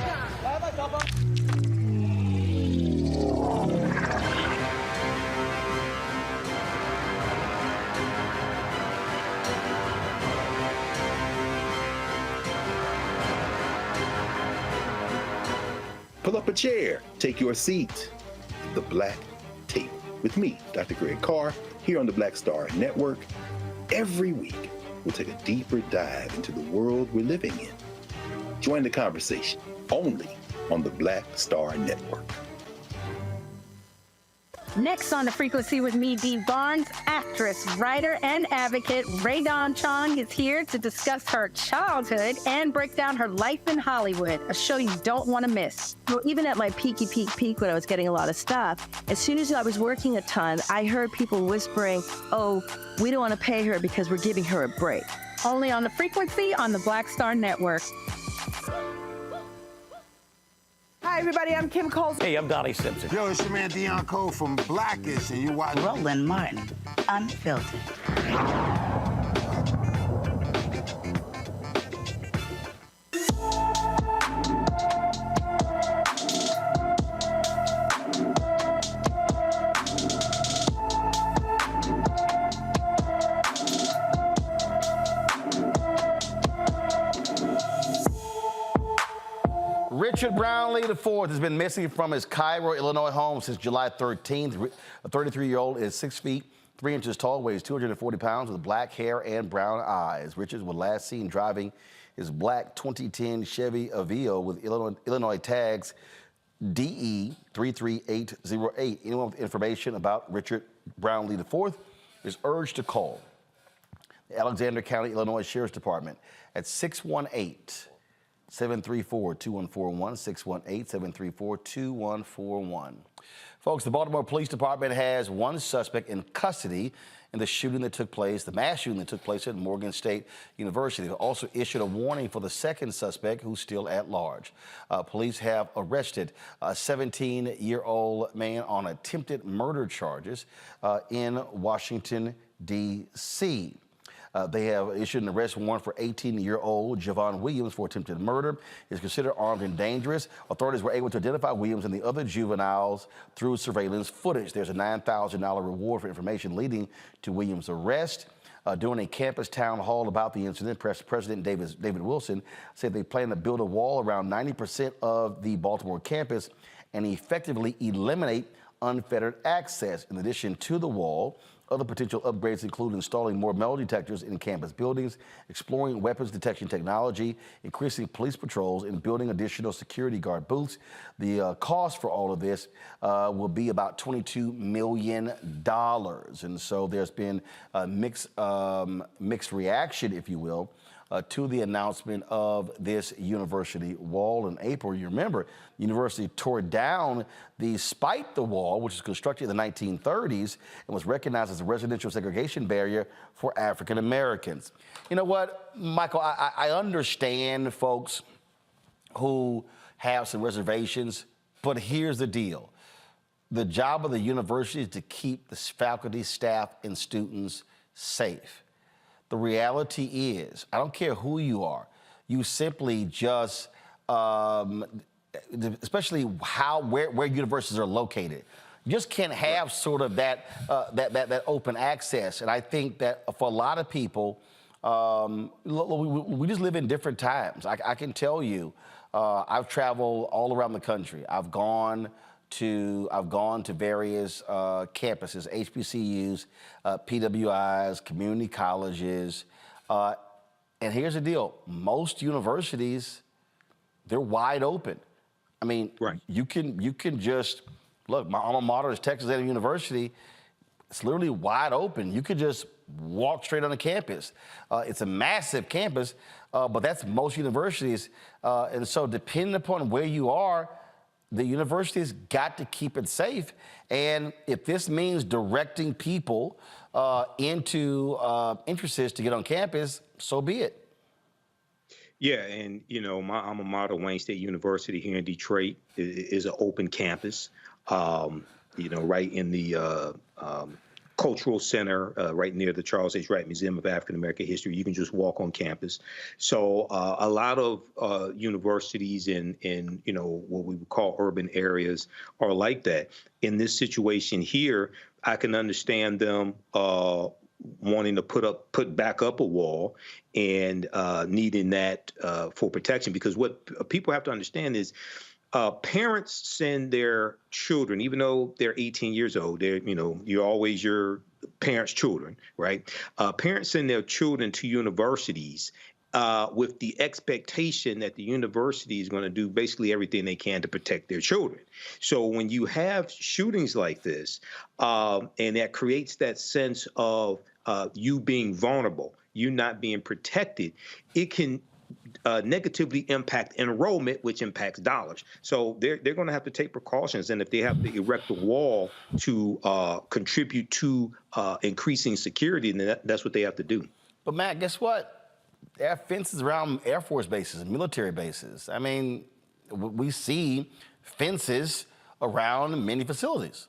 Pull up a chair, take your seat. The black tape with me, Dr. Greg Carr, here on the Black Star Network. Every week, we'll take a deeper dive into the world we're living in. Join the conversation only on the Black Star Network. Next on The Frequency with me, Dee Barnes, actress, writer, and advocate Ray Dawn Chong is here to discuss her childhood and break down her life in Hollywood, a show you don't want to miss. Well, even at my peak when I was getting a lot of stuff, as soon as I was working a ton, I heard people whispering, oh, we don't want to pay her because we're giving her a break. Only on The Frequency on the Black Star Network. Hi, everybody. I'm Kim Coles. Hey, I'm Donnie Simpson. Yo, it's your man Dion Cole from Blackish, and you watch Roland Martin, Unfiltered. Richard Brownlee IV has been missing from his Cairo, Illinois home since July 13th. A 33-year-old is 6 feet, 3 inches tall, weighs 240 pounds, with black hair and brown eyes. Richard was last seen driving his black 2010 Chevy Aveo with Illinois tags DE 33808. Anyone with information about Richard Brownlee IV is urged to call the Alexander County, Illinois Sheriff's Department at 618-734-2141, 618-734-2141. Folks, the Baltimore Police Department has one suspect in custody in the shooting that took place, the mass shooting that took place at Morgan State University. They also issued a warning for the second suspect, who's still at large. Police have arrested a 17-year-old man on attempted murder charges in Washington, D.C. They have issued an arrest warrant for 18-year-old Javon Williams for attempted murder. He is considered armed and dangerous. Authorities were able to identify Williams and the other juveniles through surveillance footage. There's a $9,000 reward for information leading to Williams' arrest. During a campus town hall about the incident, President David Wilson said they plan to build a wall around 90% of the Baltimore campus and effectively eliminate unfettered access. In addition to the wall, other potential upgrades include installing more metal detectors in campus buildings, exploring weapons detection technology, increasing police patrols, and building additional security guard booths. The cost for all of this will be about $22 million. And so there's been a mixed reaction, if you will, to the announcement of this university wall in April. You remember, the university tore down the Spite the Wall, which was constructed in the 1930s and was recognized as a residential segregation barrier for African Americans. You know what, Michael, I understand folks who have some reservations, but here's the deal. The job of the university is to keep the faculty, staff, and students safe. The reality is, I don't care who you are, you simply just, especially where universities are located, you just can't have sort of that open access. And I think that for a lot of people, we just live in different times. I can tell you, I've traveled all around the country. I've gone to various campuses, HBCUs, PWIs, community colleges, and here's the deal: most universities, they're wide open. I mean, you can just look. My alma mater is Texas A&M University. It's literally wide open. You could just walk straight on the campus. It's a massive campus, but that's most universities, and so depending upon where you are, the university's got to keep it safe. And if this means directing people into entrances to get on campus, so be it. Yeah, and you know, my alma mater, Wayne State University here in Detroit, is an open campus. You know, right in the cultural center, right near the Charles H. Wright Museum of African American History. You can just walk on campus. So a lot of universities in you know, what we would call urban areas are like that. In this situation here, I can understand them wanting to put back up a wall and needing that for protection, because what people have to understand is Parents send their children, even though they're 18 years old, you're always your parents' children, right? Parents send their children to universities with the expectation that the university is going to do basically everything they can to protect their children. So when you have shootings like this, and that creates that sense of you being vulnerable, you not being protected, it can negatively impact enrollment, which impacts dollars. So they're going to have to take precautions, and if they have to erect a wall to contribute to increasing security, then that's what they have to do. But Matt, guess what? There are fences around Air Force bases and military bases. I mean, we see fences around many facilities.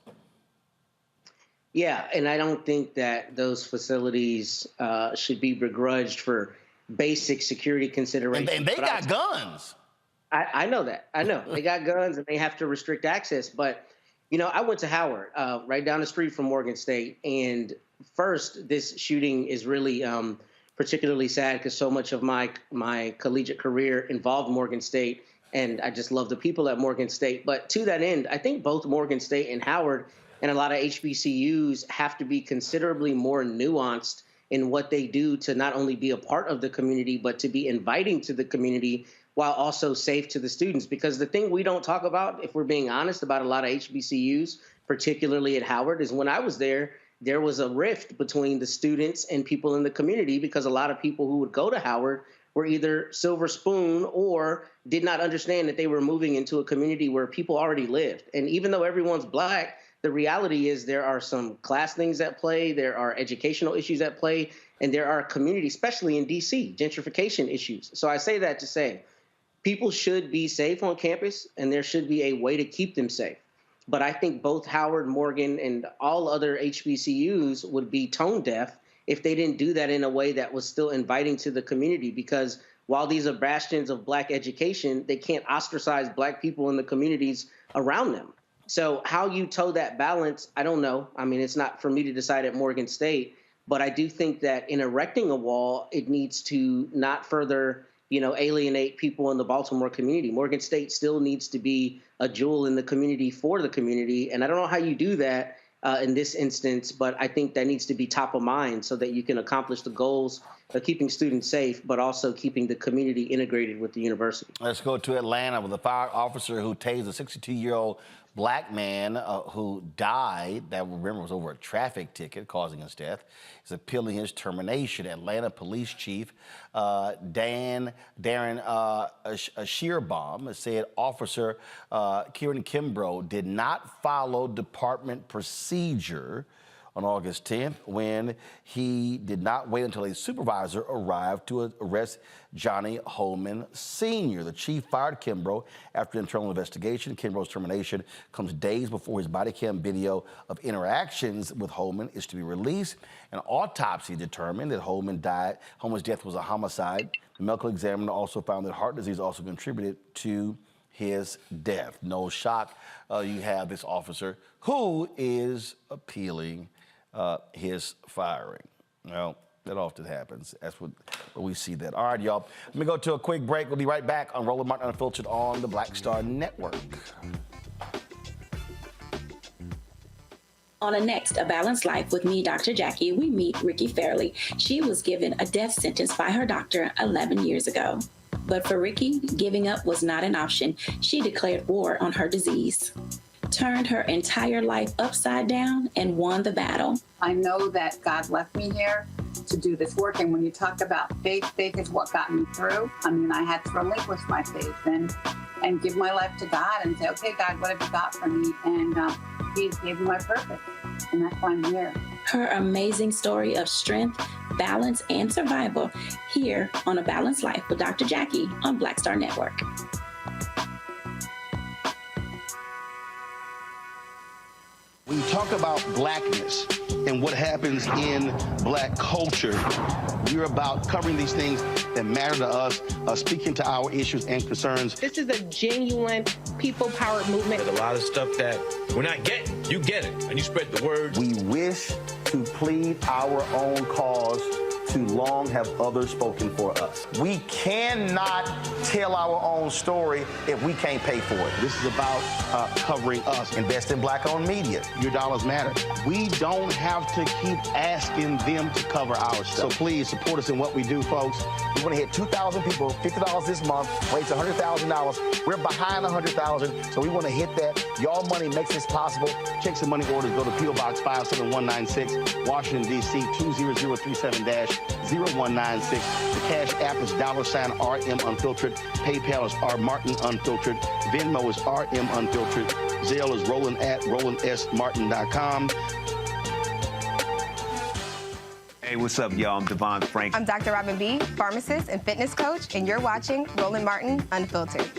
Yeah, and I don't think that those facilities should be begrudged for basic security considerations. And they got guns. I know that. I know. They got guns and they have to restrict access. But, I went to Howard, right down the street from Morgan State. And first, this shooting is really particularly sad because so much of my collegiate career involved Morgan State. And I just love the people at Morgan State. But to that end, I think both Morgan State and Howard and a lot of HBCUs have to be considerably more nuanced in what they do to not only be a part of the community, but to be inviting to the community while also safe to the students. Because the thing we don't talk about, if we're being honest about a lot of HBCUs, particularly at Howard, is when I was there was a rift between the students and people in the community because a lot of people who would go to Howard were either silver spoon or did not understand that they were moving into a community where people already lived. And even though everyone's Black, the reality is there are some class things at play, there are educational issues at play, and there are community, especially in D.C., gentrification issues. So I say that to say people should be safe on campus, and there should be a way to keep them safe. But I think both Howard, Morgan, and all other HBCUs would be tone deaf if they didn't do that in a way that was still inviting to the community, because while these are bastions of Black education, they can't ostracize Black people in the communities around them. So how you toe that balance, I don't know. I mean, it's not for me to decide at Morgan State, but I do think that in erecting a wall, it needs to not further, alienate people in the Baltimore community. Morgan State still needs to be a jewel in the community for the community. And I don't know how you do that in this instance, but I think that needs to be top of mind so that you can accomplish the goals of keeping students safe, but also keeping the community integrated with the university. Let's go to Atlanta with a fire officer who tased a 62-year-old Black man who died, that remember was over a traffic ticket causing his death, is appealing his termination. Atlanta Police Chief Darren Shearbaum said Officer Kieran Kimbrough did not follow department procedure on August 10th when he did not wait until a supervisor arrived to arrest Johnny Holman Sr. The chief fired Kimbrough after internal investigation. Kimbrough's termination comes days before his body cam video of interactions with Holman is to be released. An autopsy determined that Holman's death was a homicide. The medical examiner also found that heart disease also contributed to his death. No shock, you have this officer who is appealing his firing. Well, that often happens. That's what we see that. All right, y'all. Let me go to a quick break. We'll be right back on Roland Martin Unfiltered on the Black Star Network. On a next, A Balanced Life with me, Dr. Jackie, we meet Ricky Fairley. She was given a death sentence by her doctor 11 years ago. But for Ricky, giving up was not an option. She declared war on her disease, turned her entire life upside down, and won the battle. I know that God left me here to do this work. And when you talk about faith, faith is what got me through. I mean, I had to relinquish my faith and give my life to God and say, okay, God, what have you got for me? And He gave me my purpose. And that's why I'm here. Her amazing story of strength, balance, and survival here on A Balanced Life with Dr. Jackie on Black Star Network. When you talk about Blackness and what happens in Black culture, we're about covering these things that matter to us, speaking to our issues and concerns. This is a genuine people-powered movement. There's a lot of stuff that we're not getting. You get it, and you spread the word. We wish to plead our own cause too long have others spoken for us. We cannot tell our own story if we can't pay for it. This is about covering us. Invest in Black-owned media. Your dollars matter. We don't have to keep asking them to cover our stuff. So please support us in what we do, folks. We want to hit 2,000 people, $50 this month, raise $100,000. We're behind 100,000, so we want to hit that. Y'all money makes this possible. Checks and money orders go to P.O. Box 57196, Washington, D.C. 20037-0196. The Cash App is $RM Unfiltered. PayPal is R Martin Unfiltered. Venmo is RM Unfiltered. Zelle is Roland at RolandSMartin.com. Hey, what's up, y'all? I'm Devon Frank. I'm Dr. Robin B., pharmacist and fitness coach, and you're watching Roland Martin Unfiltered.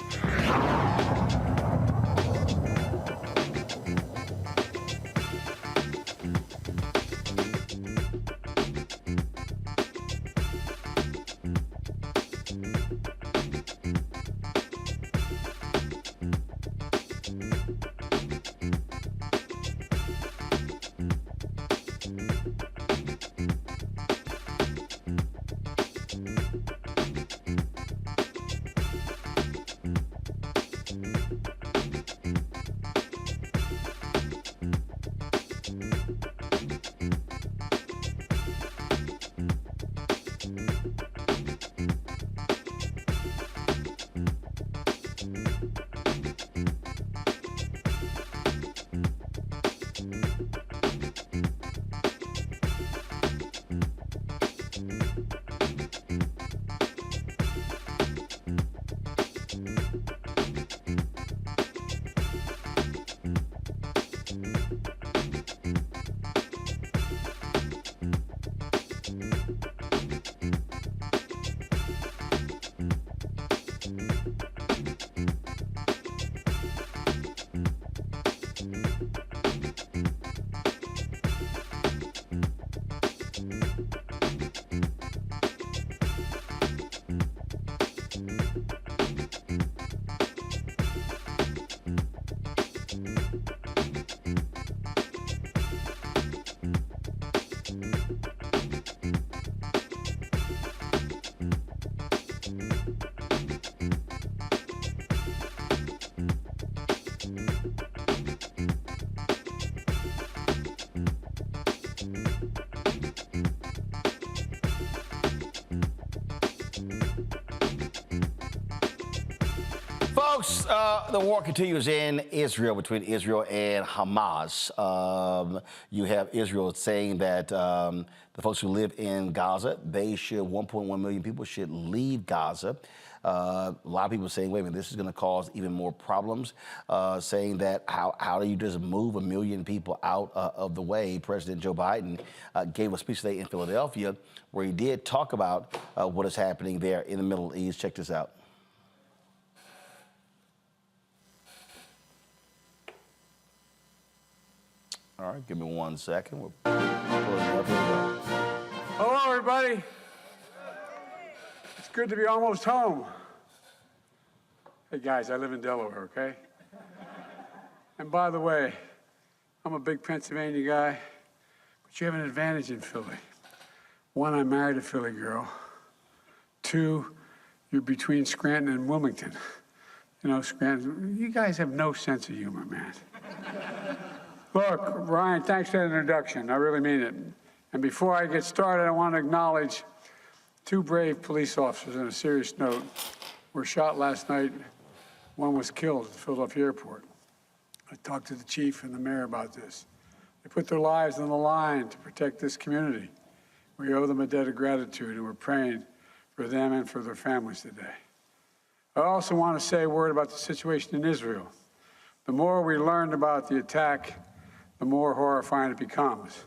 Folks, the war continues in Israel, between Israel and Hamas. You have Israel saying that the folks who live in Gaza, 1.1 million people should leave Gaza. A lot of people are saying, wait a minute, this is going to cause even more problems, saying that how do you just move 1 million people out of the way? President Joe Biden gave a speech today in Philadelphia where he did talk about what is happening there in the Middle East. Check this out. All right, give me 1 second. Hello, everybody. It's good to be almost home. Hey, guys, I live in Delaware, okay? And by the way, I'm a big Pennsylvania guy, but you have an advantage in Philly. 1, I married a Philly girl. 2, you're between Scranton and Wilmington. You know, Scranton, you guys have no sense of humor, man. Look, Ryan, thanks for that introduction. I really mean it. And before I get started, I want to acknowledge 2 brave police officers on a serious note were shot last night. 1 was killed at the Philadelphia airport. I talked to the chief and the mayor about this. They put their lives on the line to protect this community. We owe them a debt of gratitude, and we're praying for them and for their families today. I also want to say a word about the situation in Israel. The more we learned about the attack, the more horrifying it becomes.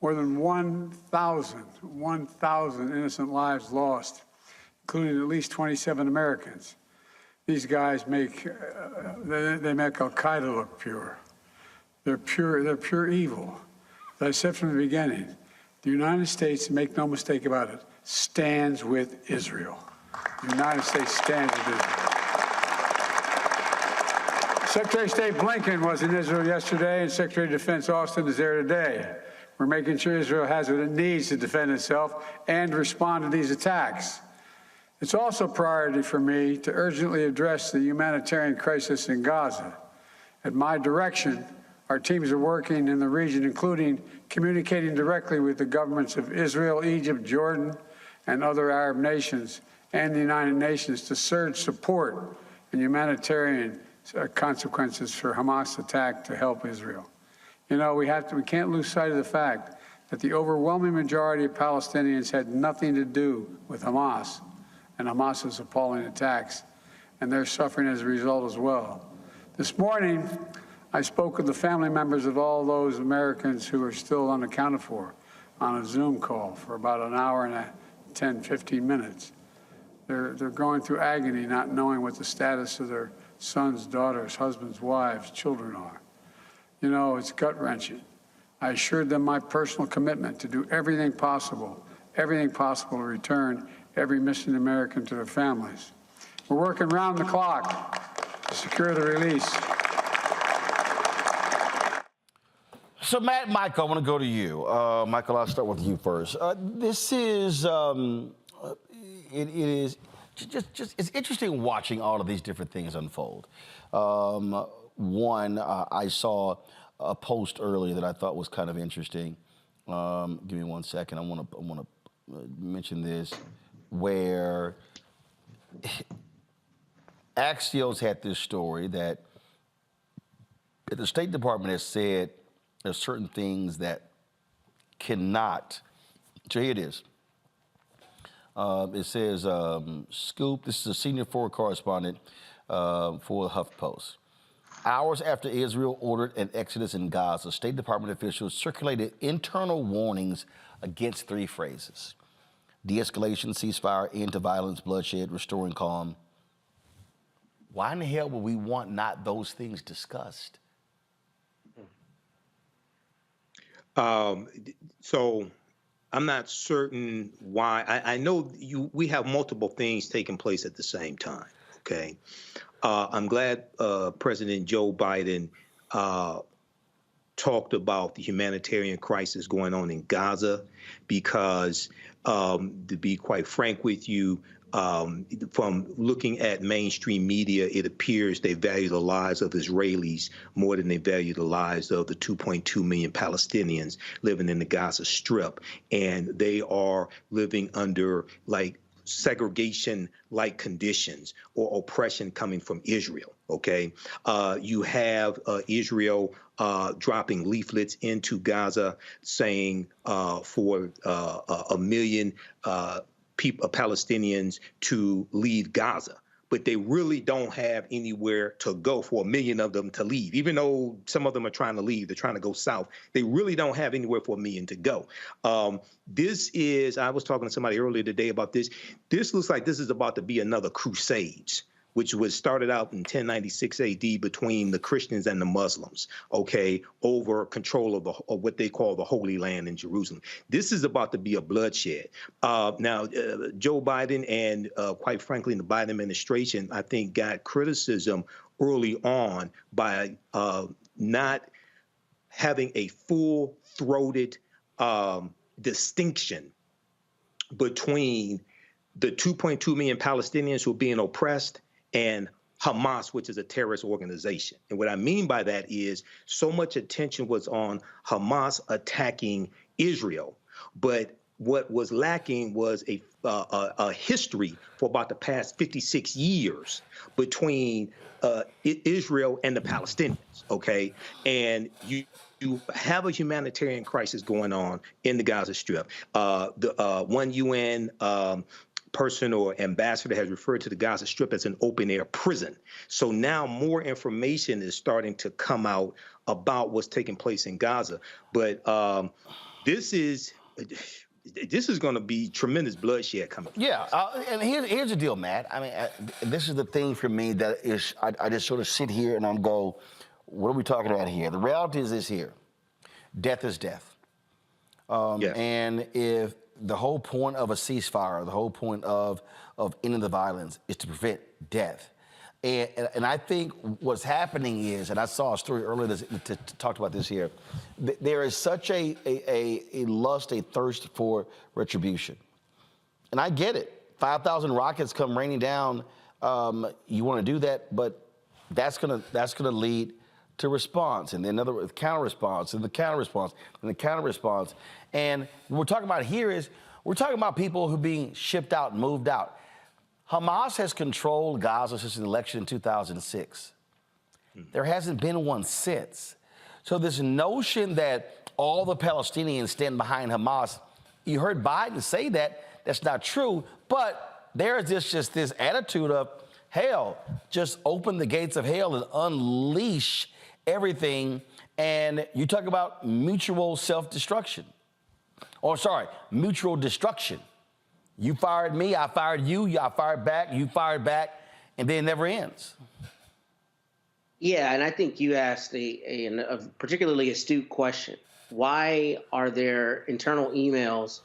More than 1,000 innocent lives lost, including at least 27 Americans. These guys make Al-Qaeda look pure. They're pure evil. As I said from the beginning, the United States, make no mistake about it, stands with Israel. The United States stands with Israel. Secretary of State Blinken was in Israel yesterday, and Secretary of Defense Austin is there today. We're making sure Israel has what it needs to defend itself and respond to these attacks. It's also a priority for me to urgently address the humanitarian crisis in Gaza. At my direction, our teams are working in the region, including communicating directly with the governments of Israel, Egypt, Jordan, and other Arab nations, and the United Nations to surge support and humanitarian consequences for Hamas attack to help Israel. You know, we can't lose sight of the fact that the overwhelming majority of Palestinians had nothing to do with Hamas and Hamas's appalling attacks, and they're suffering as a result as well. This morning, I spoke with the family members of all those Americans who are still unaccounted for on a Zoom call for about an hour and 10, 15 minutes. They're going through agony, not knowing what the status of their sons, daughters, husbands, wives, children are. You know, it's gut-wrenching. I assured them my personal commitment to do everything possible to return every missing American to their families. We're working round the clock to secure the release. So, Matt, Michael, I want to go to you. Michael, I'll start with you first. This is, it is just, it's interesting watching all of these different things unfold. One, I saw a post earlier that I thought was kind of interesting. Give me 1 second. I want to mention this, where Axios had this story that the State Department has said there's certain things that cannot. So here it is. It says, Scoop, this is a senior forward correspondent for HuffPost. Hours after Israel ordered an exodus in Gaza, State Department officials circulated internal warnings against three phrases: de-escalation, ceasefire, end to violence, bloodshed, restoring calm. Why in the hell would we want not those things discussed? So I'm not certain why. I know we have multiple things taking place at the same time, okay? I'm glad President Joe Biden talked about the humanitarian crisis going on in Gaza because, to be quite frank with you, from looking at mainstream media, it appears they value the lives of Israelis more than they value the lives of the 2.2 million Palestinians living in the Gaza Strip. And they are living under, like, segregation-like conditions or oppression coming from Israel, okay? You have Israel dropping leaflets into Gaza saying for 1 million Palestinians to leave Gaza, but they really don't have anywhere to go for 1 million of them to leave. Even though some of them are trying to leave, they're trying to go south, they really don't have anywhere for 1 million to go. This is, I was talking to somebody earlier today about this. This looks like this is about to be another Crusades, which was started out in 1096 AD between the Christians and the Muslims, okay, over control of what they call the Holy Land in Jerusalem. This is about to be a bloodshed. Now, Joe Biden and, quite frankly, the Biden administration, I think, got criticism early on by not having a full-throated distinction between the 2.2 million Palestinians who are being oppressed and Hamas, which is a terrorist organization. And what I mean by that is so much attention was on Hamas attacking Israel, but what was lacking was a history for about the past 56 years between Israel and the Palestinians, okay? And you have a humanitarian crisis going on in the Gaza Strip. One UN person or ambassador has referred to the Gaza Strip as an open-air prison. So now more information is starting to come out about what's taking place in Gaza. But this is going to be tremendous bloodshed coming. Yeah, and here's the deal, Matt. I mean, this is the thing for me that is, I just sort of sit here and I'm go, what are we talking about here? The reality is this here. Death is death. Yes. And if the whole point of a ceasefire, the whole point of ending the violence is to prevent death. And I think what's happening is, and I saw a story earlier to talk about this here, there is such a lust, a thirst for retribution. And I get it. 5,000 rockets come raining down. You want to do that, but that's gonna lead to response, and then another counter response, and the counter response, and the counter response. And what we're talking about here is we're talking about people who are being shipped out and moved out. Hamas has controlled Gaza since the election in 2006. There hasn't been one since. So this notion that all the Palestinians stand behind Hamas, you heard Biden say that. That's not true. But there is just this attitude of, hell, just open the gates of hell and unleash everything. And you talk about mutual self-destruction. Or sorry, mutual destruction. You fired me, I fired you, I fired back, you fired back, and then it never ends. Yeah, and I think you asked a particularly astute question. Why are there internal emails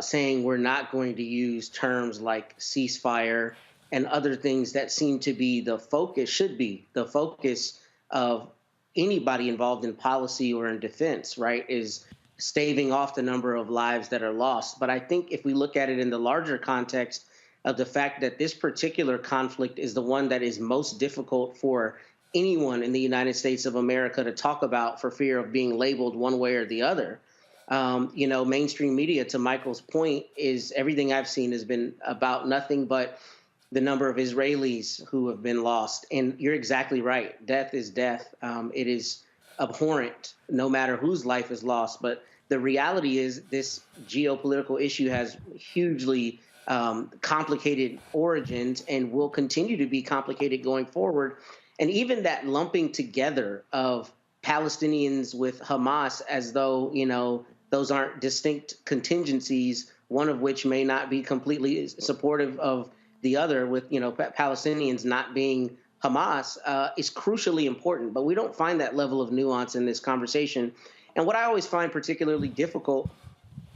saying we're not going to use terms like ceasefire and other things that seem to be the focus, should be the focus of anybody involved in policy or in defense, right, is staving off the number of lives that are lost. But I think if we look at it in the larger context of the fact that this particular conflict is the one that is most difficult for anyone in the United States of America to talk about for fear of being labeled one way or the other. Mainstream media, to Michael's point, is everything I've seen has been about nothing but the number of Israelis who have been lost. And you're exactly right. Death is death. It is abhorrent, no matter whose life is lost. But the reality is this geopolitical issue has hugely complicated origins and will continue to be complicated going forward. And even that lumping together of Palestinians with Hamas as though, those aren't distinct contingencies, one of which may not be completely supportive of the other, with, Palestinians not being Hamas, is crucially important. But we don't find that level of nuance in this conversation. And what I always find particularly difficult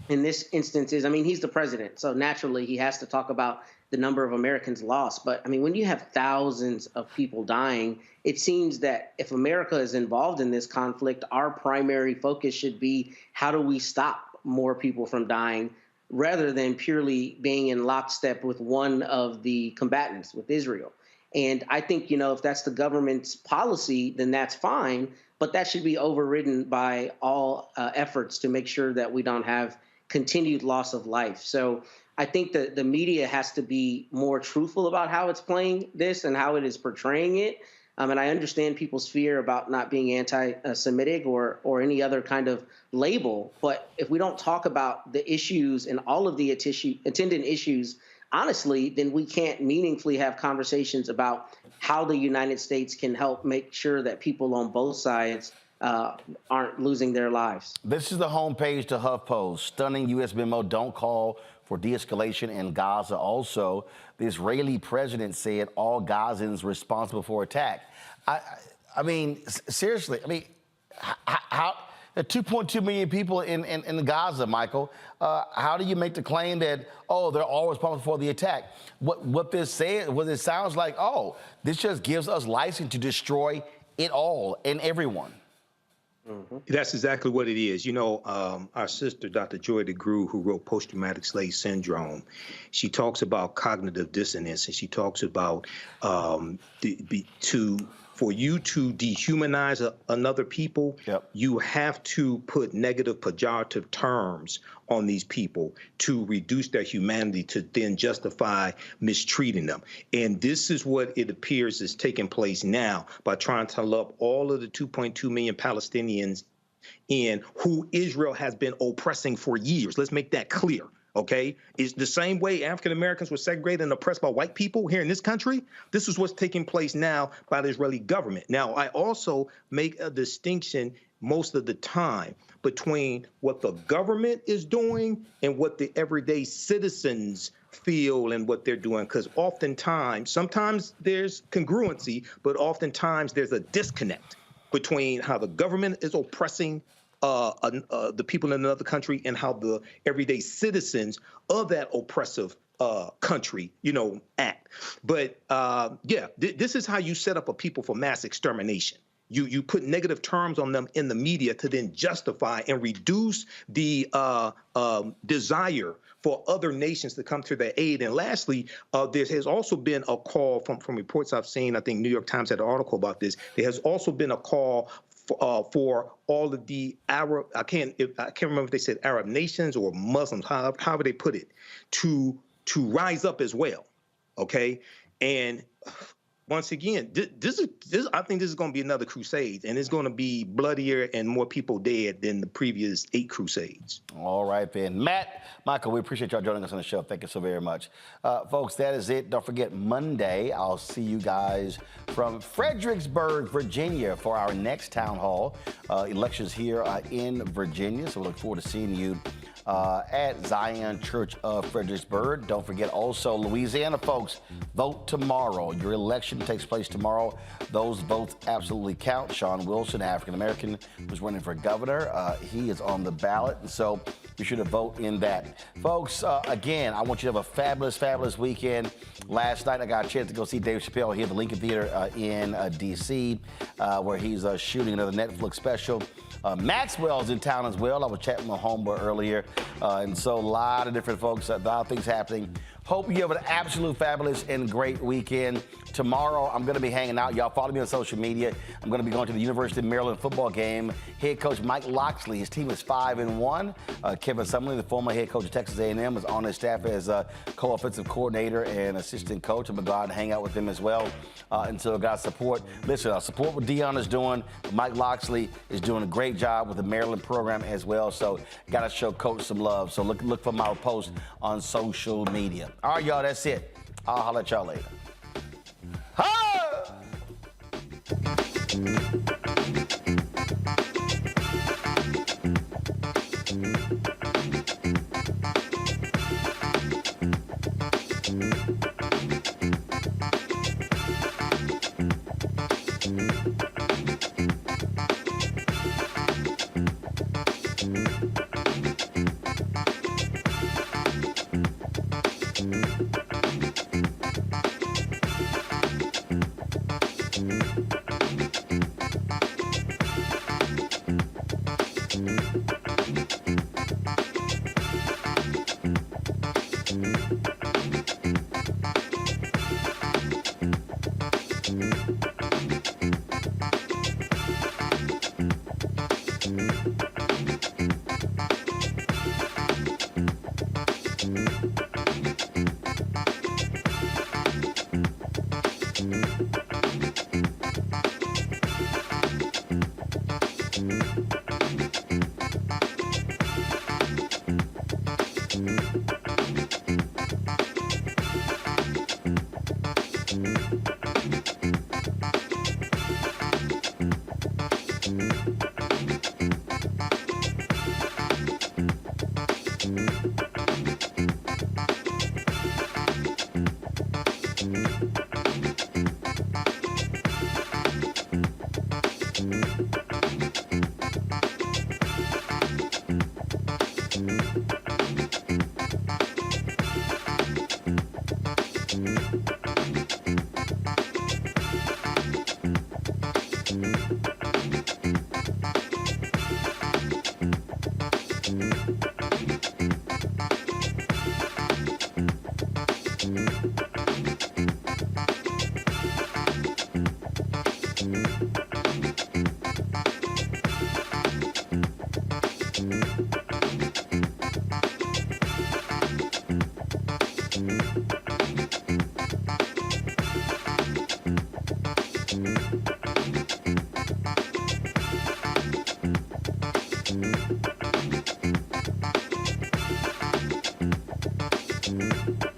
in this instance is, he's the president, so naturally he has to talk about the number of Americans lost. But when you have thousands of people dying, it seems that if America is involved in this conflict, our primary focus should be how do we stop more people from dying, rather than purely being in lockstep with one of the combatants, with Israel. And I think, if that's the government's policy, then that's fine, but that should be overridden by all efforts to make sure that we don't have continued loss of life. So I think that the media has to be more truthful about how it's playing this and how it is portraying it. And I understand people's fear about not being anti-Semitic or any other kind of label. But if we don't talk about the issues and all of the attendant issues, honestly, then we can't meaningfully have conversations about how the United States can help make sure that people on both sides aren't losing their lives. This is the homepage to HuffPost. Stunning U.S. memo, don't call for de-escalation in Gaza. Also, the Israeli president said all Gazans responsible for attack. Seriously, how there are 2.2 million people in Gaza, Michael. How do you make the claim that, they're all responsible for the attack? What this sounds like, this just gives us license to destroy it all and everyone. Mm-hmm. That's exactly what it is. Our sister, Dr. Joy DeGruy, who wrote Post-Traumatic Slave Syndrome, she talks about cognitive dissonance, and she talks about for you to dehumanize another people, you have to put negative pejorative terms on these people to reduce their humanity, to then justify mistreating them. And this is what it appears is taking place now by trying to lump all of the 2.2 million Palestinians in who Israel has been oppressing for years. Let's make that clear. Okay, it's the same way African Americans were segregated and oppressed by white people here in this country. This is what's taking place now by the Israeli government. Now, I also make a distinction most of the time between what the government is doing and what the everyday citizens feel and what they're doing, because sometimes there's congruency, but oftentimes there's a disconnect between how the government is oppressing the people in another country and how the everyday citizens of that oppressive country, act. But this is how you set up a people for mass extermination. You put negative terms on them in the media to then justify and reduce the desire for other nations to come to their aid. And lastly, there has also been a call from reports I've seen. I think New York Times had an article about this. There has also been a call for all of the Arab, I can't remember if they said Arab nations or Muslims, however they put it, to rise up as well. Okay, and once again, this I think this is going to be another crusade, and it's going to be bloodier and more people dead than the previous 8 crusades. All right, then. Matt, Michael, we appreciate y'all joining us on the show. Thank you so very much. Folks, that is it. Don't forget, Monday, I'll see you guys from Fredericksburg, Virginia, for our next town hall. Elections here in Virginia, so we look forward to seeing you at Zion Church of Fredericksburg. Don't forget also, Louisiana folks, vote tomorrow. Your election takes place tomorrow. Those votes absolutely count. Sean Wilson, African-American, was running for governor. He is on the ballot, and so be sure to vote in that. Folks, again, I want you to have a fabulous, fabulous weekend. Last night, I got a chance to go see Dave Chappelle here at the Lincoln Theater in D.C., where he's shooting another Netflix special. Maxwell's in town as well. I was chatting with my homeboy earlier. And so a lot of different folks, a lot of things happening. Hope you have an absolute fabulous and great weekend. Tomorrow, I'm going to be hanging out. Y'all follow me on social media. I'm going to be going to the University of Maryland football game. Head coach Mike Loxley, his team is 5-1. Kevin Sumlin, the former head coach of Texas A&M, is on his staff as co-offensive coordinator and assistant coach. I'm going to go out and hang out with him as well. And so I got support. Listen, support what Dion is doing. Mike Loxley is doing a great job with the Maryland program as well. So got to show coach some love. So look for my post on social media. All right, y'all, that's it. I'll holler at y'all later. Mm-hmm.